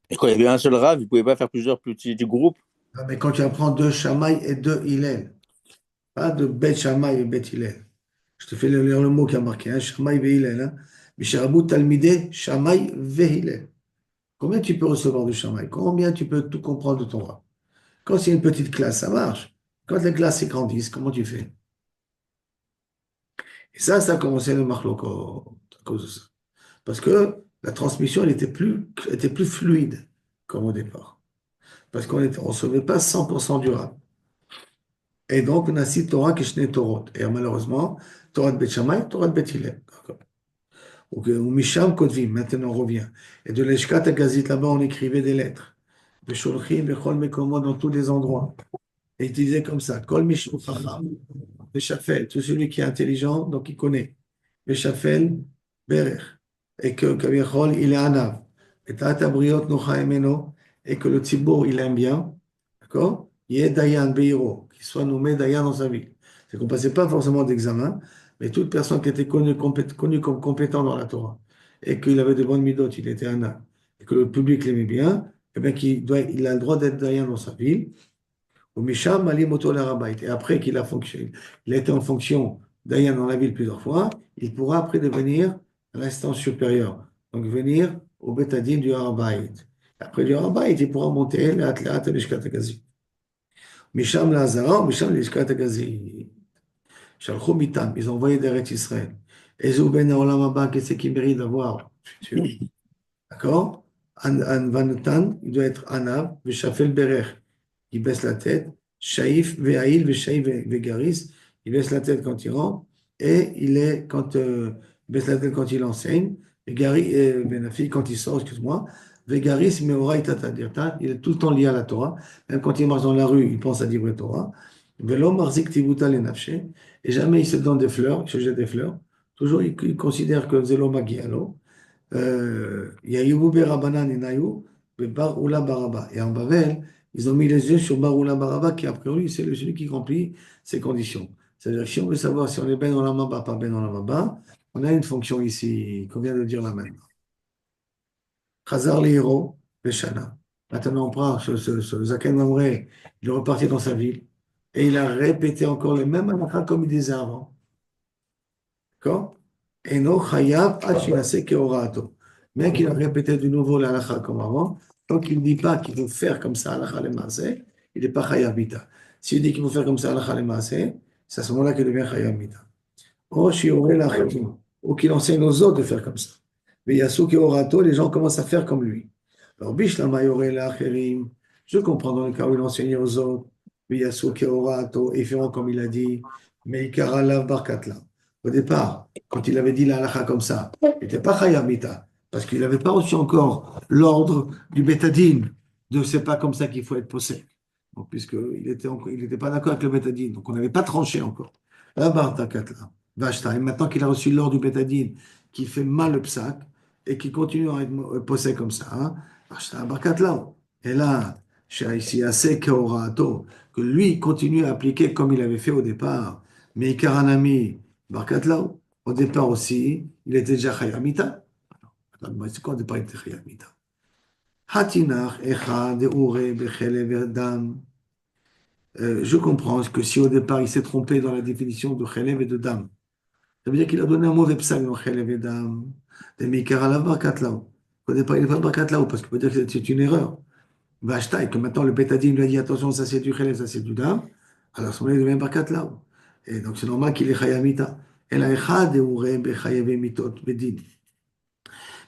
Et quand il y avait un seul rave, il ne pouvait pas faire plusieurs petits du groupe. ah, mais quand tu apprends deux Shamaï et deux Hillel, pas de Bet Shamaï et Bet Hillel. Je te fais lire le mot qui a marqué, hein, Shamaï ve Hillel. Hein. Misharabou Talmideh, Shamaï ve Hillel. Combien tu peux recevoir de Shamaï? Combien tu peux tout comprendre de ton rab? Quand c'est une petite classe, ça marche. Quand les classes grandissent, comment tu fais? Et ça a commencé le marloco à cause de ça. Parce que la transmission, elle était plus fluide comme au départ. Parce qu'on ne recevait pas 100% du rab. Et donc, on a six Torah qui sont Torah. Et malheureusement, Torah de Bet Shammai, Torah de Bet Hillel. Ou Misham Kotvim, maintenant on revient. Et de l'Eshkat Agazit, là-bas, on écrivait des lettres. Beshulchim, Bechol Mekomot, dans tous les endroits. Et il disait comme ça, Kol Mishum Chacham, Beshafel, tout celui qui est intelligent, donc il connaît. Beshafel, Berech. Et que Kaviachol, il est Anav. Et Ta'at Abriot Nocha Emeno, et que le Tzibour, il aime bien. D'accord? Il y ait Dayan Beiro, qui soit nommé Dayan dans sa ville. C'est qu'on ne passait pas forcément d'examen, mais toute personne qui était connue comme compétent dans la Torah et qu'il avait de bonnes midotes, il était un âne, et que le public l'aimait bien, eh bien il a le droit d'être Dayan dans sa ville. Au Misham, Malim Oto Larabait. Et après qu'il a fonctionné, il a été en fonction Dayan dans la ville plusieurs fois, il pourra après devenir l'instance supérieure. Donc venir au Betadine du Harabait. Après du Harabait, il pourra monter l'Atlat et l'Ishkatagazi. Misham Lazara, Misham l'Ishkatagazi. Shalchou Mitam, ils ont envoyé d'Eretz Israël. Ezou ben Haolam Haba, qu'est-ce qu'il mérite d'avoir? Futur. D'accord? An Vanutan, il doit être Anav, Veshafel Berech, il baisse la tête. Shaïf Ve'aïl, Veshaïf Vegaris, il baisse la tête quand il rentre. Et il baisse la tête quand il enseigne. Vegari, Benafi, quand il sort, excuse-moi. Vegaris, Meoraï Tata Dirta, il est tout le temps lié à la Torah. Même quand il marche dans la rue, il pense à dire la Torah. Velo Marzik Tivuta Lenafshe. Et jamais il se donne des fleurs, il se jette des fleurs. Toujours, il considère que Zelo Magialo. Yaïou Berabanan et Naïou, Bar Oula Baraba. Et en Bavel, ils ont mis les yeux sur Bar Oula Baraba, qui a priori, c'est celui qui remplit ces conditions. C'est-à-dire que si on veut savoir si on est Ben dans la Maba, pas Ben dans la Maba, on a une fonction ici, qu'on vient de dire là maintenant. Khazar Lihiro, Beshana. Maintenant, on prend ce Zaken Mamre, il est reparti dans sa ville, et il a répété encore le même halakha comme il disait avant. D'accord? Eno chayav ad shinase keorato. Bien qu'il a répété de nouveau la halakha comme avant, tant qu'il ne dit pas qu'il veut faire comme ça halakha le maaseh, il n'est pas chayav mita. S'il dit qu'il veut faire comme ça halakha le maaseh, c'est à ce moment-là qu'il devient chayav mita. Or, shioré l'achatim, ou qu'il enseigne aux autres de faire comme ça. Mais yasu keorato, les gens commencent à faire comme lui. Alors, bishlama yoré l'acherim, je comprends dans le cas où il enseignait aux autres, mais yasu keorato, et feront comme il a dit, mais ikaralav barkatla. Au départ, quand il avait dit la halakha comme ça, il n'était pas chayav mita, parce qu'il n'avait pas reçu encore l'ordre du bétadine de c'est pas comme ça qu'il faut être possède. Donc, puisqu'il il était pas d'accord avec le bétadine, donc on n'avait pas tranché encore. La barkatla. Vashta. Et maintenant qu'il a reçu l'ordre du bétadine qui fait mal le psaque et qui continue à être possède comme ça, hein, Vashta, barkatla. Et là, ici assez que lui continue à appliquer comme il avait fait au départ. Mais Karanami, barkatla, au départ aussi, il était déjà chayamita. C'est quoi au départ, il était chayamita? Hatinach, echad, ure, bechele, verdam. Je comprends que si au départ il s'est trompé dans la définition de chelev et de dam, ça veut dire qu'il a donné un mauvais psaque dans Chelev et Dam. Des Mikar à la Barkatlaou. Au départ, il n'est pas Barkatlaou parce qu'on peut dire que c'est une erreur. Vashta, et que maintenant le Pétadine lui a dit attention, ça c'est du Chelev, ça c'est du Dam. Alors à ce moment-là, il devient Barkatlaou. Et donc c'est normal qu'il est Chayamita. Et la Echad et Ure Bechayavé Mitot Bedin.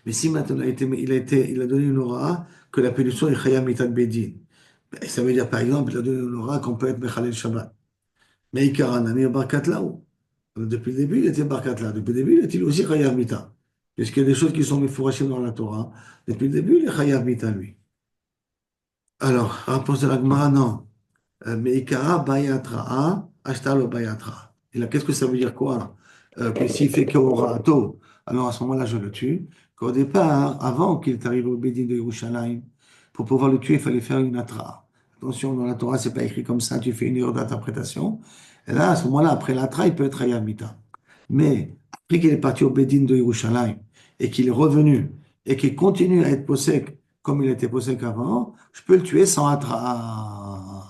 Mais si maintenant il a donné une aura que la punition est Chayamita Bedin. Et ça veut dire par exemple, il a donné une aura qu'on peut être Mechalel Shabbat. Mais Ikaranami Barkatlaou. Depuis le début, il était Barkat là. Depuis le début, il était aussi Chayav Mita. Puisqu'il y a des choses qui sont méfourachées dans la Torah. Depuis le début, il est Chayav Mita, lui. Alors, réponse de la Gemara, non. Mais Ikara Bayatra'a, Ashtalo Bayatra. Et là, qu'est-ce que ça veut dire quoi? Que s'il fait Keorato, alors à ce moment-là, je le tue. Qu'au départ, avant qu'il arrive au Bédin de Yerushalayim, pour pouvoir le tuer, il fallait faire une Atra. Attention, dans la Torah, c'est pas écrit comme ça, tu fais une erreur d'interprétation. Et là, à ce moment-là, après l'Atra, il peut être Hayamita. Mais après qu'il est parti au Bédin de Yerushalayim et qu'il est revenu et qu'il continue à être possèque comme il était possèque avant, je peux le tuer sans Atra.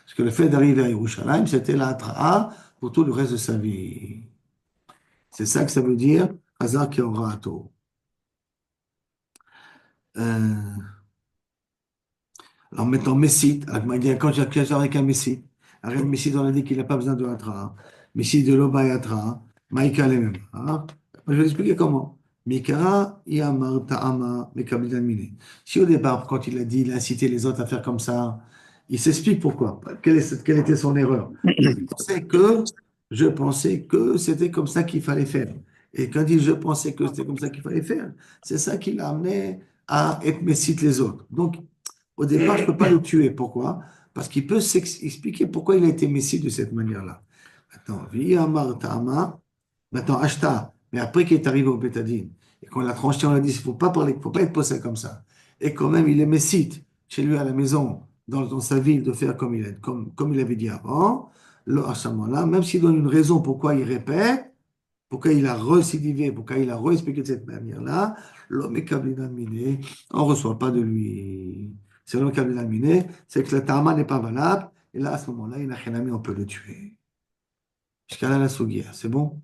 Parce que le fait d'arriver à Yerushalayim, c'était la Hatra'a pour tout le reste de sa vie. C'est ça que ça veut dire, Hazar Keorato. Euh, alors maintenant, Messit, quand j'ai avec un Messit, avec Messit, on a dit qu'il n'a pas besoin de Hatra'a. Messit de l'Oba et Hatra'a, Maïka les mêmes. Hein. Je vais expliquer comment. Mikara, Yamar, Ta'ama, Mekabidan Mine. Si au départ, quand il a dit, il a incité les autres à faire comme ça, il s'explique pourquoi. Quelle était son erreur? Pensais que, je pensais que c'était comme ça qu'il fallait faire. Et quand il dit je pensais que c'était comme ça qu'il fallait faire, c'est ça qui l'a amené à être messite les autres. Donc, au départ, je ne peux pas le tuer. Pourquoi? Parce qu'il peut s'expliquer pourquoi il a été messie de cette manière-là. Maintenant, Viyamar Ta'ama, maintenant Ashta, mais après qu'il est arrivé au Bétadine, et qu'on l'a tranché, on a dit, il ne faut pas parler, il ne faut pas être posé comme ça. Et quand même, il est messite chez lui à la maison, dans sa ville, de faire comme il avait dit avant. À ce moment-là, même s'il donne une raison pourquoi il répète, pourquoi il a recidivé, pourquoi il a re-expliqué de cette manière-là, l'homme est kablinan miné, on ne reçoit pas de lui. C'est l'homme kablinan miné, c'est que le tama n'est pas valable, et là, à ce moment-là, il n'a rien à mis, on peut le tuer. Jusqu'à là, la souguière, c'est bon?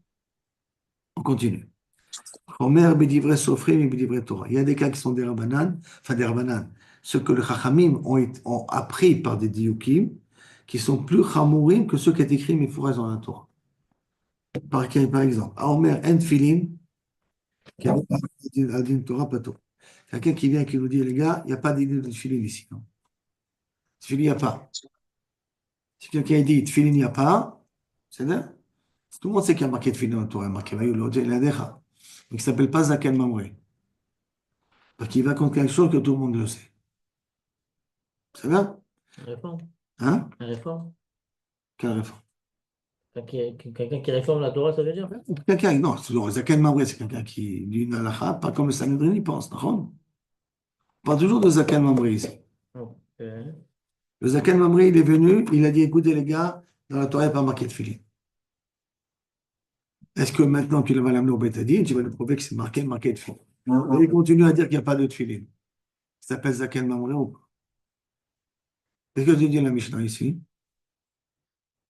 On continue. Omer b'divrei sofrim et b'divrei Torah. Il y a des cas qui sont des rabbanan, enfin des rabbanan, ceux que les chachamim ont appris par des diukim, qui sont plus chamourim que ceux qui étaient écrits mais dans la Torah. Par exemple, à Omer en filin, qui a un din Torah pato. Quelqu'un qui vient et qui nous dit, les gars, il n'y a pas d'idée de filin ici. Non. Filin, il n'y a pas. Si quelqu'un dit, filin, il n'y a pas, c'est là. Tout le monde sait qu'il y a marqué de filin dans la Torah, marqué Vayu l'odé l'adecha. Donc, il ne s'appelle pas Zaken Mamre. Parce qu'il va contre quelque chose que tout le monde le sait. C'est bien? Réforme. Hein? La réforme. Quelle réforme? Quelqu'un qui réforme la Torah, ça veut dire? Quelqu'un, non, Zaken Mamre, c'est quelqu'un qui dit une halakha, pas comme le Sanhedrin y pense, non? On parle toujours de Zaken Mamre ici. Ok. Le Zaken Mamre, il est venu, il a dit, écoutez les gars, dans la Torah, il n'y a pas marqué de filin. Est-ce que maintenant tu vas l'amener au Bétadine, tu vas lui prouver que c'est marqué de filin? Et il continue à dire qu'il n'y a pas de filin. Ça s'appelle Zaken Mamre ou pas? Qu'est-ce que dit la Mishnah ici?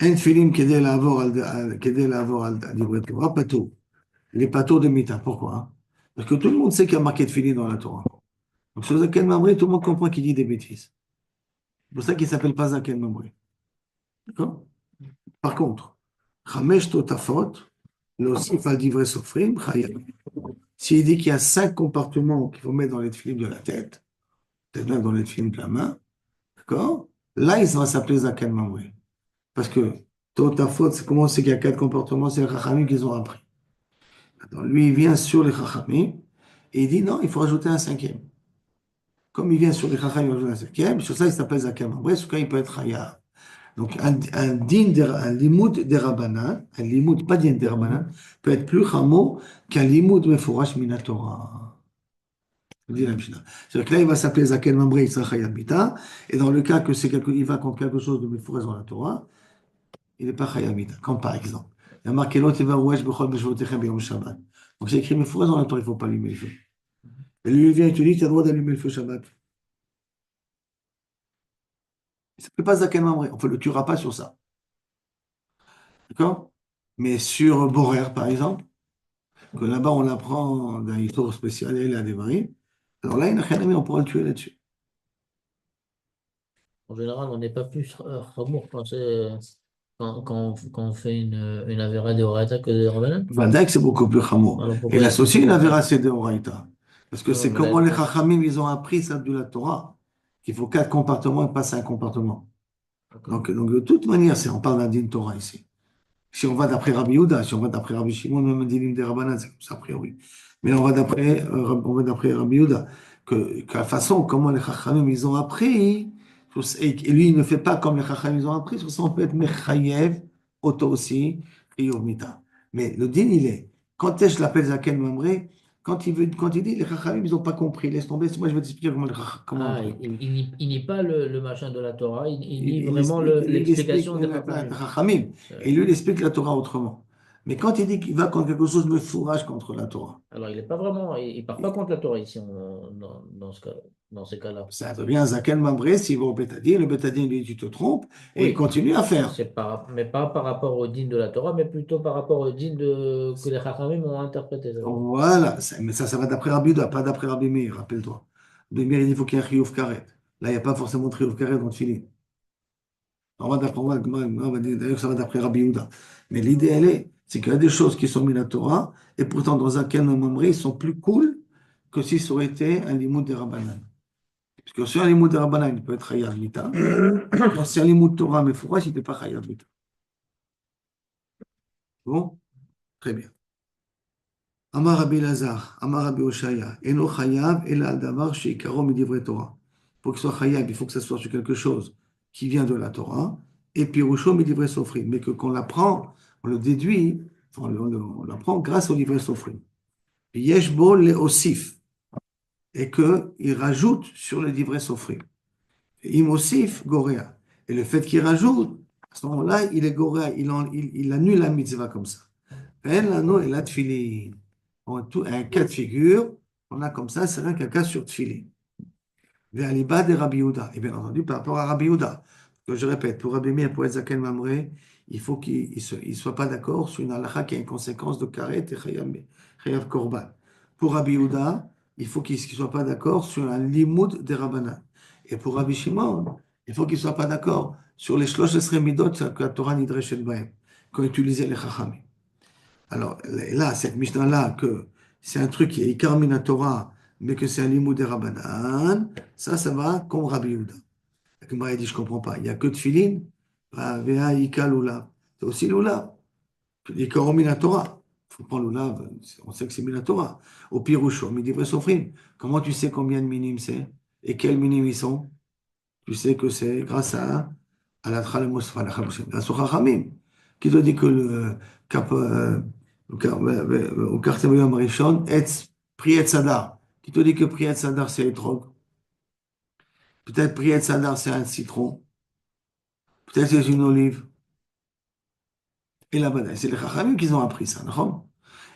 En filim כדי לעבור על דברי תורה, פטור. Les pâteaux de Mita. Pourquoi? Parce que tout le monde sait qu'il y a marqué de filim dans la Torah. Donc sur Zaken Mamre, tout le monde comprend qu'il dit des bêtises. C'est pour ça qu'il ne s'appelle pas Zaken Mamre. D'accord? Par contre, Chamesh Totafot, l'osif al divrei sofrim, chayam. S'il dit qu'il y a 5 comportements qu'il faut mettre dans les films de la tête, peut-être même dans les films de la main, d'accord? Là, il va s'appeler Zaken Mamre. Parce que Totafot, c'est comment c'est qu'il y a 4 comportements, c'est les Chachamim qu'ils ont appris. Attends, lui, il vient sur les Chachamim et il dit non, il faut rajouter un cinquième. Comme il vient sur les Chachamim, il rajoute un cinquième, sur ça, il s'appelle Zaken Mamre, sur cas, il peut être Hayab. Donc, un limoud des Rabbanan, un limoud, pas din des Rabbanan, peut être plus chamo qu'un limoud mefourash minatora. Dit la Mishnah. C'est-à-dire que là, il va s'appeler Zaken Mamre, il sera Hayab Mita, et dans le cas que il va contre quelque chose de mefourash dans la Torah, il n'est pas Hayamita, comme par exemple. Il y a marqué l'autre, il va ouesh bechol beshvotechem beyom Shabbat. Donc c'est écrit, mais faut dans la Torah, il ne faut pas allumer le feu. Et lui, il vient et te dit, tu as le droit d'allumer le feu Shabbat. Il ne s'appelle pas Zaken Mamre, on ne le tuera pas sur ça. D'accord? Mais sur Borer, par exemple, que là-bas, on apprend d'un histoire spécial, et il a des maris. Alors là, il n'a rien à on pourra le tuer là-dessus. En général, on n'est pas plus ramour quand on fait une avéra de Horaïta que de Rabbanan. Vadak, c'est beaucoup plus chamo. Alors Et pourquoi là, est-ce aussi, qu'il il faut avait faire? rassé de Horaïta. Parce que c'est Non, comment mais les Chachamim, ils ont appris ça de la Torah, qu'il faut 4 comportements et pas 5 comportements. d'accord. Donc, de toute manière, on parle d'un din Torah ici. Si on va d'après Rabbi Yehuda, si on va d'après Rabbi Shimon, même un dinim des Rabbanan, c'est comme ça a priori. Mais on va d'après Rabbi Yehuda, que la façon comment les Chachamim ils ont appris, Et lui, il ne fait pas comme les Chachamim ils ont appris. Sur ça, on peut être Mechayev, auto aussi, Chiyuv Mita. Mais le din, il est, quand est-ce que je l'appelle Zaken Mamré, quand il dit les Chachamim, ils n'ont pas compris. Laisse tomber, moi je vais t'expliquer comment un Ah, truc. il nie pas le machin de la Torah, il nie Il vraiment explique, il explique l'explication des la Chachamim. Chachamim, et lui, il explique la Torah autrement. Mais quand il dit qu'il va contre quelque chose, me fourrage contre la Torah. Alors, il est pas vraiment, il part pas contre la Torah ici, dans ces cas-là. Ça devient Zaken Mamré s'il va au Bétadine. Le Bétadine lui dit tu te trompes et il Oui, continue à faire. mais pas par rapport au din de la Torah, mais plutôt par rapport au din que les Chachamim ont interprété. Ça veut dire. Voilà, mais ça va d'après Rabbi Uda, pas d'après Rabbi Meir, rappelle-toi. Rabbi Meir, il faut qu'il y ait un chiyuv karet. Là, il n'y a pas forcément de chiyuv karet dans le filet. On va dire d'ailleurs que ça va d'après Rabbi Uda. Mais l'idée, elle est, c'est qu'il y a des choses qui sont mises à la Torah, et pourtant, dans un Ken Mamré, ils sont plus cool que si ça aurait été un limoud de Rabbanan. Parce que sur un limoud de Rabbanan, il peut être chayav mita. Quand c'est un limoud Torah, mais pourquoi il n'était pas chayav mita? Bon, très bien. Amar Rabbi Lazar, Amar Rabbi Oshaya, Eno chayav, ela al davar sheikaro midivre Torah. Pour qu'il soit chayav, il faut que ça soit sur quelque chose qui vient de la Torah, et pirusho midivre sofrim. Mais que qu'on l'apprend, on le déduit, enfin, on l'apprend grâce au livre sofrim. Yesh bo le osif, et qu'il rajoute sur le livre sofrim. Im osif goréa. Et le fait qu'il rajoute, à ce moment-là, il est goréa, il annule la mitzvah comme ça. Elle, l'anneau et la tfilin. Un cas de figure, on a comme ça, c'est rien qu'un cas sur tfilin. Vers l'ibad de Rabbi Yehuda. Et bien entendu, par rapport à Rabbi Yehuda, que je répète, pour Rabbi Meir, pour Zaken Mamré, il faut qu'il ne soit pas d'accord sur une halakha qui a une conséquence de karet et chayav korban. Pour Rabbi Yehuda, il faut qu'il ne soit pas d'accord sur un limoud de Rabbanan. Et pour Rabbi Shimon, il faut qu'il ne soit pas d'accord sur les shlosh esrei midot que la Torah nidreshet bahem, qu'ont utilisé les chachamim. Alors là, cette Mishnah-là, que c'est un truc qui est Ikar Min Torah, mais que c'est un limoud de Rabbanan, ça va comme Rabbi Yehuda. La Gemara dit, je ne comprends pas. Il n'y a que de filin, Vea Ika Lulav. C'est aussi Lulav. Ikar Min Torah. Il faut prendre Lulav, on sait que c'est Min Torah. Au Piroucho, Midivre Sofrim. Comment tu sais combien de minimes c'est? Et quels minimes ils sont? Tu sais que c'est grâce à la Tralemus, grâce au Chachamim, qui te dit que le cap, au quartier Marichon, Priet Sadar, qui te dit que Priet Sadar c'est Etrog, peut-être Priet Sadar c'est un citron, peut-être c'est une olive, et là-bas, c'est les Chachamim qui ont appris ça, non?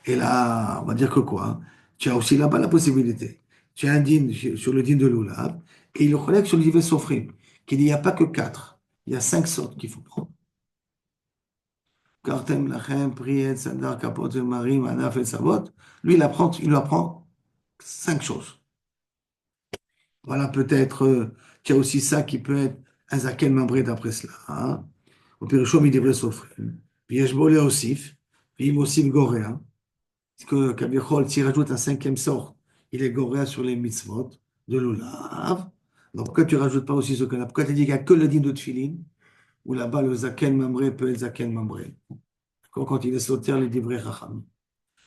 Et là, on va dire que quoi? Hein, tu as aussi là-bas la possibilité. Tu as un din sur le din de l'Oulav, et il le relève sur le Divet Sofrim, qu'il n'y a pas que quatre, il y a 5 sortes qu'il faut prendre. Kartem Lachem, Priet, Sadar, Kapot, Marim, Anaf et Savot. Lui, il apprend 5 choses. Voilà, peut-être, qu'il y a aussi ça qui peut être un Zaken Mamré d'après cela. Hein. Au Pirushom, il devrait s'offrir. Puis Yeshbo le Osif, puis Imosif Goréa. Parce que Kabichol, s'il rajoute un 5e sort, il est Goréa sur les mitzvot de l'Ulav. Donc, pourquoi tu ne rajoutes pas aussi ce qu'on a? Pourquoi tu dis qu'il n'y a que le din de Tfilin, où là-bas, le Zaken Mamré peut être Zaken Mamré? Quand il est sauté, les livrets Racham.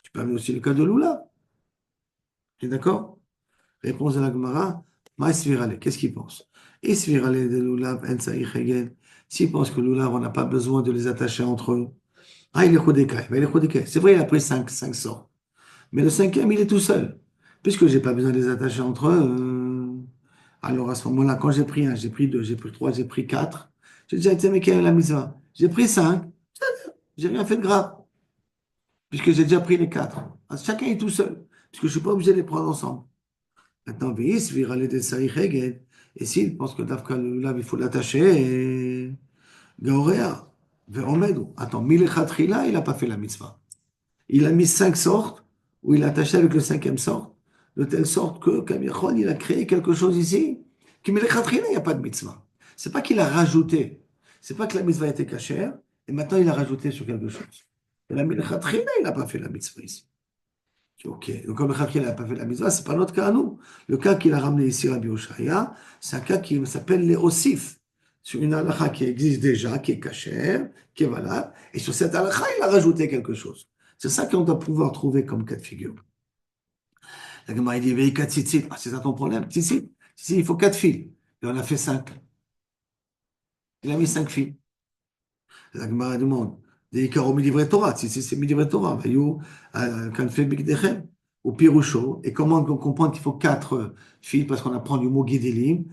Tu peux amener aussi le cas de Lula. Tu es d'accord? Réponse de la Gemara. Ma Svirale. Qu'est-ce qu'il pense? Et Svirale de Lula, s'il pense que Lula, on n'a pas besoin de les attacher entre eux. Ah, il est Chodeka. C'est vrai, il a pris 5 sorts. Mais le 5e, il est tout seul. Puisque je n'ai pas besoin de les attacher entre eux, alors à ce moment-là, quand j'ai pris 1, j'ai pris 2, j'ai pris 3, j'ai pris 4, j'ai déjà été mais la mitzvah. J'ai pris 5, j'ai rien fait de grave. Puisque j'ai déjà pris les 4. Chacun est tout seul, puisque je ne suis pas obligé de les prendre ensemble. Maintenant, Veis, virale de Saïcheged, et s'il pense que Dafka, là, il faut l'attacher, et Gaorea, Veromedu. Attends, Milechatrila, il n'a pas fait la mitzvah. Il a mis 5 sortes, où il a attaché avec le 5e sort, de telle sorte que Kamichon, il a créé quelque chose ici, qui Milechatrila, il n'y a pas de mitzvah. C'est pas qu'il a rajouté, c'est pas que la mitzvah était cachère, et maintenant il a rajouté sur quelque chose. Et la Milechatrila, il n'a pas fait la mitzvah ici. Ok, donc comme le n'a pas fait la mitzvah, ce n'est pas notre cas à nous. Le cas qu'il a ramené ici, Rabbi Oshaya, c'est un cas qui s'appelle les osif. Sur une halakha qui existe déjà, qui est cachère, qui est valable, et sur cette halakha, il a rajouté quelque chose. C'est ça qu'on doit pouvoir trouver comme cas de figure. La Gemara dit, veille 4 tzitzit. Ah, c'est ça ton problème, tzitzit. Ici, il faut 4 fils. Et on a fait 5. Il a mis 5 fils. La Gemara demande, des Ikarom Midivre Torah, si c'est Midivre Torah, Vayu, Kanfe Bigdechem, ou Pirusho, et comment on comprend qu'il faut 4 fils, parce qu'on apprend du mot Guidelim,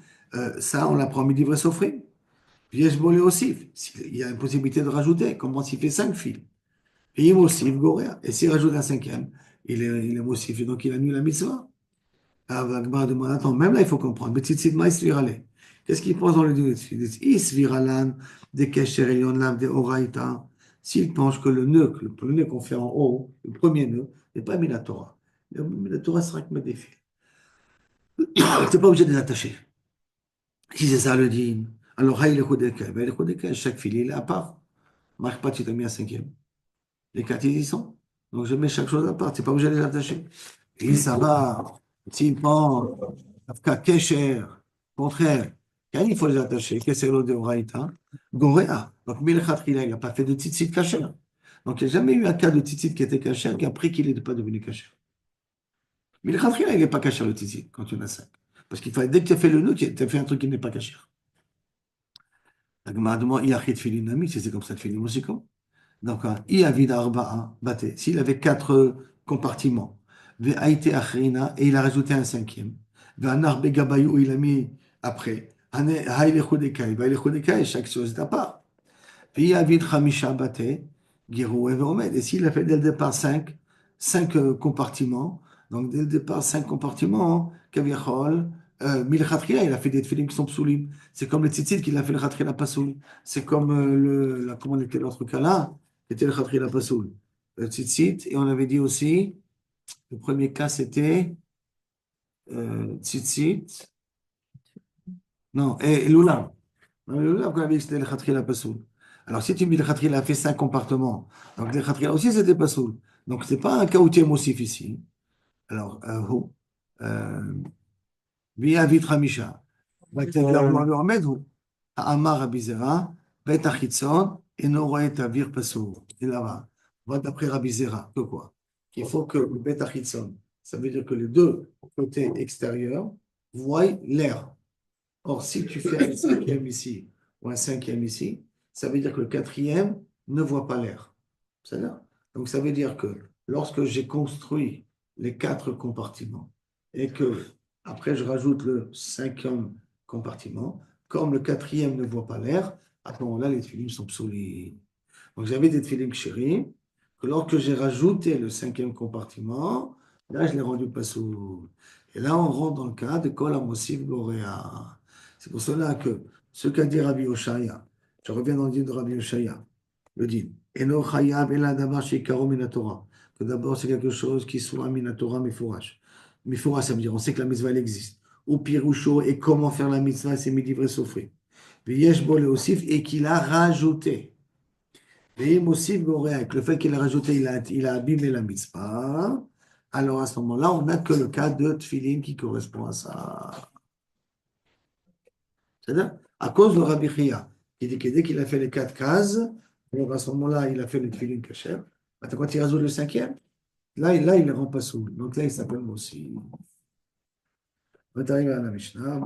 ça, on l'apprend Midivre Sofrim. Yesh Bolé aussi, il y a une possibilité de rajouter, comment s'il fait 5 fils. Et il Mosif Goréa, et s'il rajoute un cinquième, il est Mosif, et donc il annule la mitzvah. Alors, la demande, attends, même là, il faut comprendre. Betzitzit ma isvirale. Qu'est-ce qu'il pense dans le dîner? Isviralan, des kesher elion lam, des oraita. S'il pense que le nœud qu'on fait en haut, le premier nœud, n'est pas Minatora. Le Minatora sera que me défile. C'est pas obligé de les attacher. Si c'est ça le din, alors, il est chodeka. Ben, le chodeka, chaque fil, il est à part. Marque pas, tu t'as mis un cinquième. Les 4, ils y sont. Donc, je mets chaque chose à part. C'est pas obligé de les attacher. Et ça va. S'il pense, Afka Kesher, contraire, quand il faut les attacher, Kesher lo de Oraïta, Goréa. Donc, Milchatchila, il n'a pas fait de tzitzit kasher. Donc, il n'y a jamais eu un cas de tzitzit qui était kasher, qui après qu'il n'est pas devenu kasher. Milchatchila, il n'est pas kasher le tzitzit, quand il y en a 5. Parce qu'il fallait, dès que tu as fait le nœud, tu as fait un truc qui n'est pas kasher. La Gemara demande, il y a Chitfilin Nami, si c'est comme ça, de filim aussi, comme. Donc, il a vid arba'a baté. S'il avait 4 compartiments, ve'aïté achrina, et il a rajouté un cinquième, ve'anar begabayou, il a mis après, ha'ile chodekai, chaque chose est à part. Puis a vid chamisha baté, girou et ve'omed. Et s'il a fait dès le départ 5 compartiments, donc dès le départ 5 compartiments, kaviachol, milchatria, il a fait des tefillim qui sont psoulim. C'est comme le tzitzit qu'il a fait le khatria pasoul. C'est comme comment était l'autre cas là? C'était le Khatri Pasoul. Le Tzitzit, et on avait dit aussi, le premier cas c'était Tzitzit, non, et l'Oulam. L'Oulam, qu'on avait dit que c'était le Khatri Pasoul. Alors si tu me dis le Khatri a fait 5 compartiments, donc le Khatri aussi c'était Pasoul. Donc c'est pas un cas où tu es mossif ici. Alors, Via Vitramisha, Amar Abizera, Bet Achitzon, et Noraet Avir Pasoul. Et là-bas. Va d'après Rabbi Zera, que quoi? Qu'il faut que le Bet Achitzon, ça veut dire que les deux côtés extérieurs voient l'air. Or, si tu fais un cinquième ici ou un cinquième ici, ça veut dire que le quatrième ne voit pas l'air. C'est-à-dire? Donc, ça veut dire que lorsque j'ai construit les 4 compartiments et que après je rajoute le 5e compartiment, comme le 4e ne voit pas l'air, à ce moment-là, les tefillim sont psoulis. Donc, j'avais des tefillim chéris, que lorsque j'ai rajouté le 5e compartiment, là, je l'ai rendu pasoul. Et là, on rentre dans le cas de Kol HaMosif Goréa. C'est pour cela que ce qu'a dit Rabbi Oshaya, je reviens dans le din de Rabbi Oshaya, le din, Eno Chayav Ela Davar Sheikaro Minatora, que d'abord c'est quelque chose qui soit Minatora Mifourash. Mifourash, ça veut dire on sait que la mitzvah elle existe. Ou Pirusho, et comment faire la mitzvah, c'est Midivre Sofri. Yesh Bo Le Osif, et qu'il a rajouté. Et Mosif Goréa, avec le fait qu'il a rajouté, il a abîmé la mitzvah. Alors à ce moment-là, on n'a que le cas de Tfilin qui correspond à ça. C'est-à-dire, à cause de Rabbi Chia, qui dit que dès qu'il a fait les 4 cases, alors à ce moment-là, il a fait le Tfilin Kasher. Maintenant, quand il rajoute le 5e, là, il ne rend pas soul. Donc là, il s'appelle Mossi. On va arriver à la Mishnah.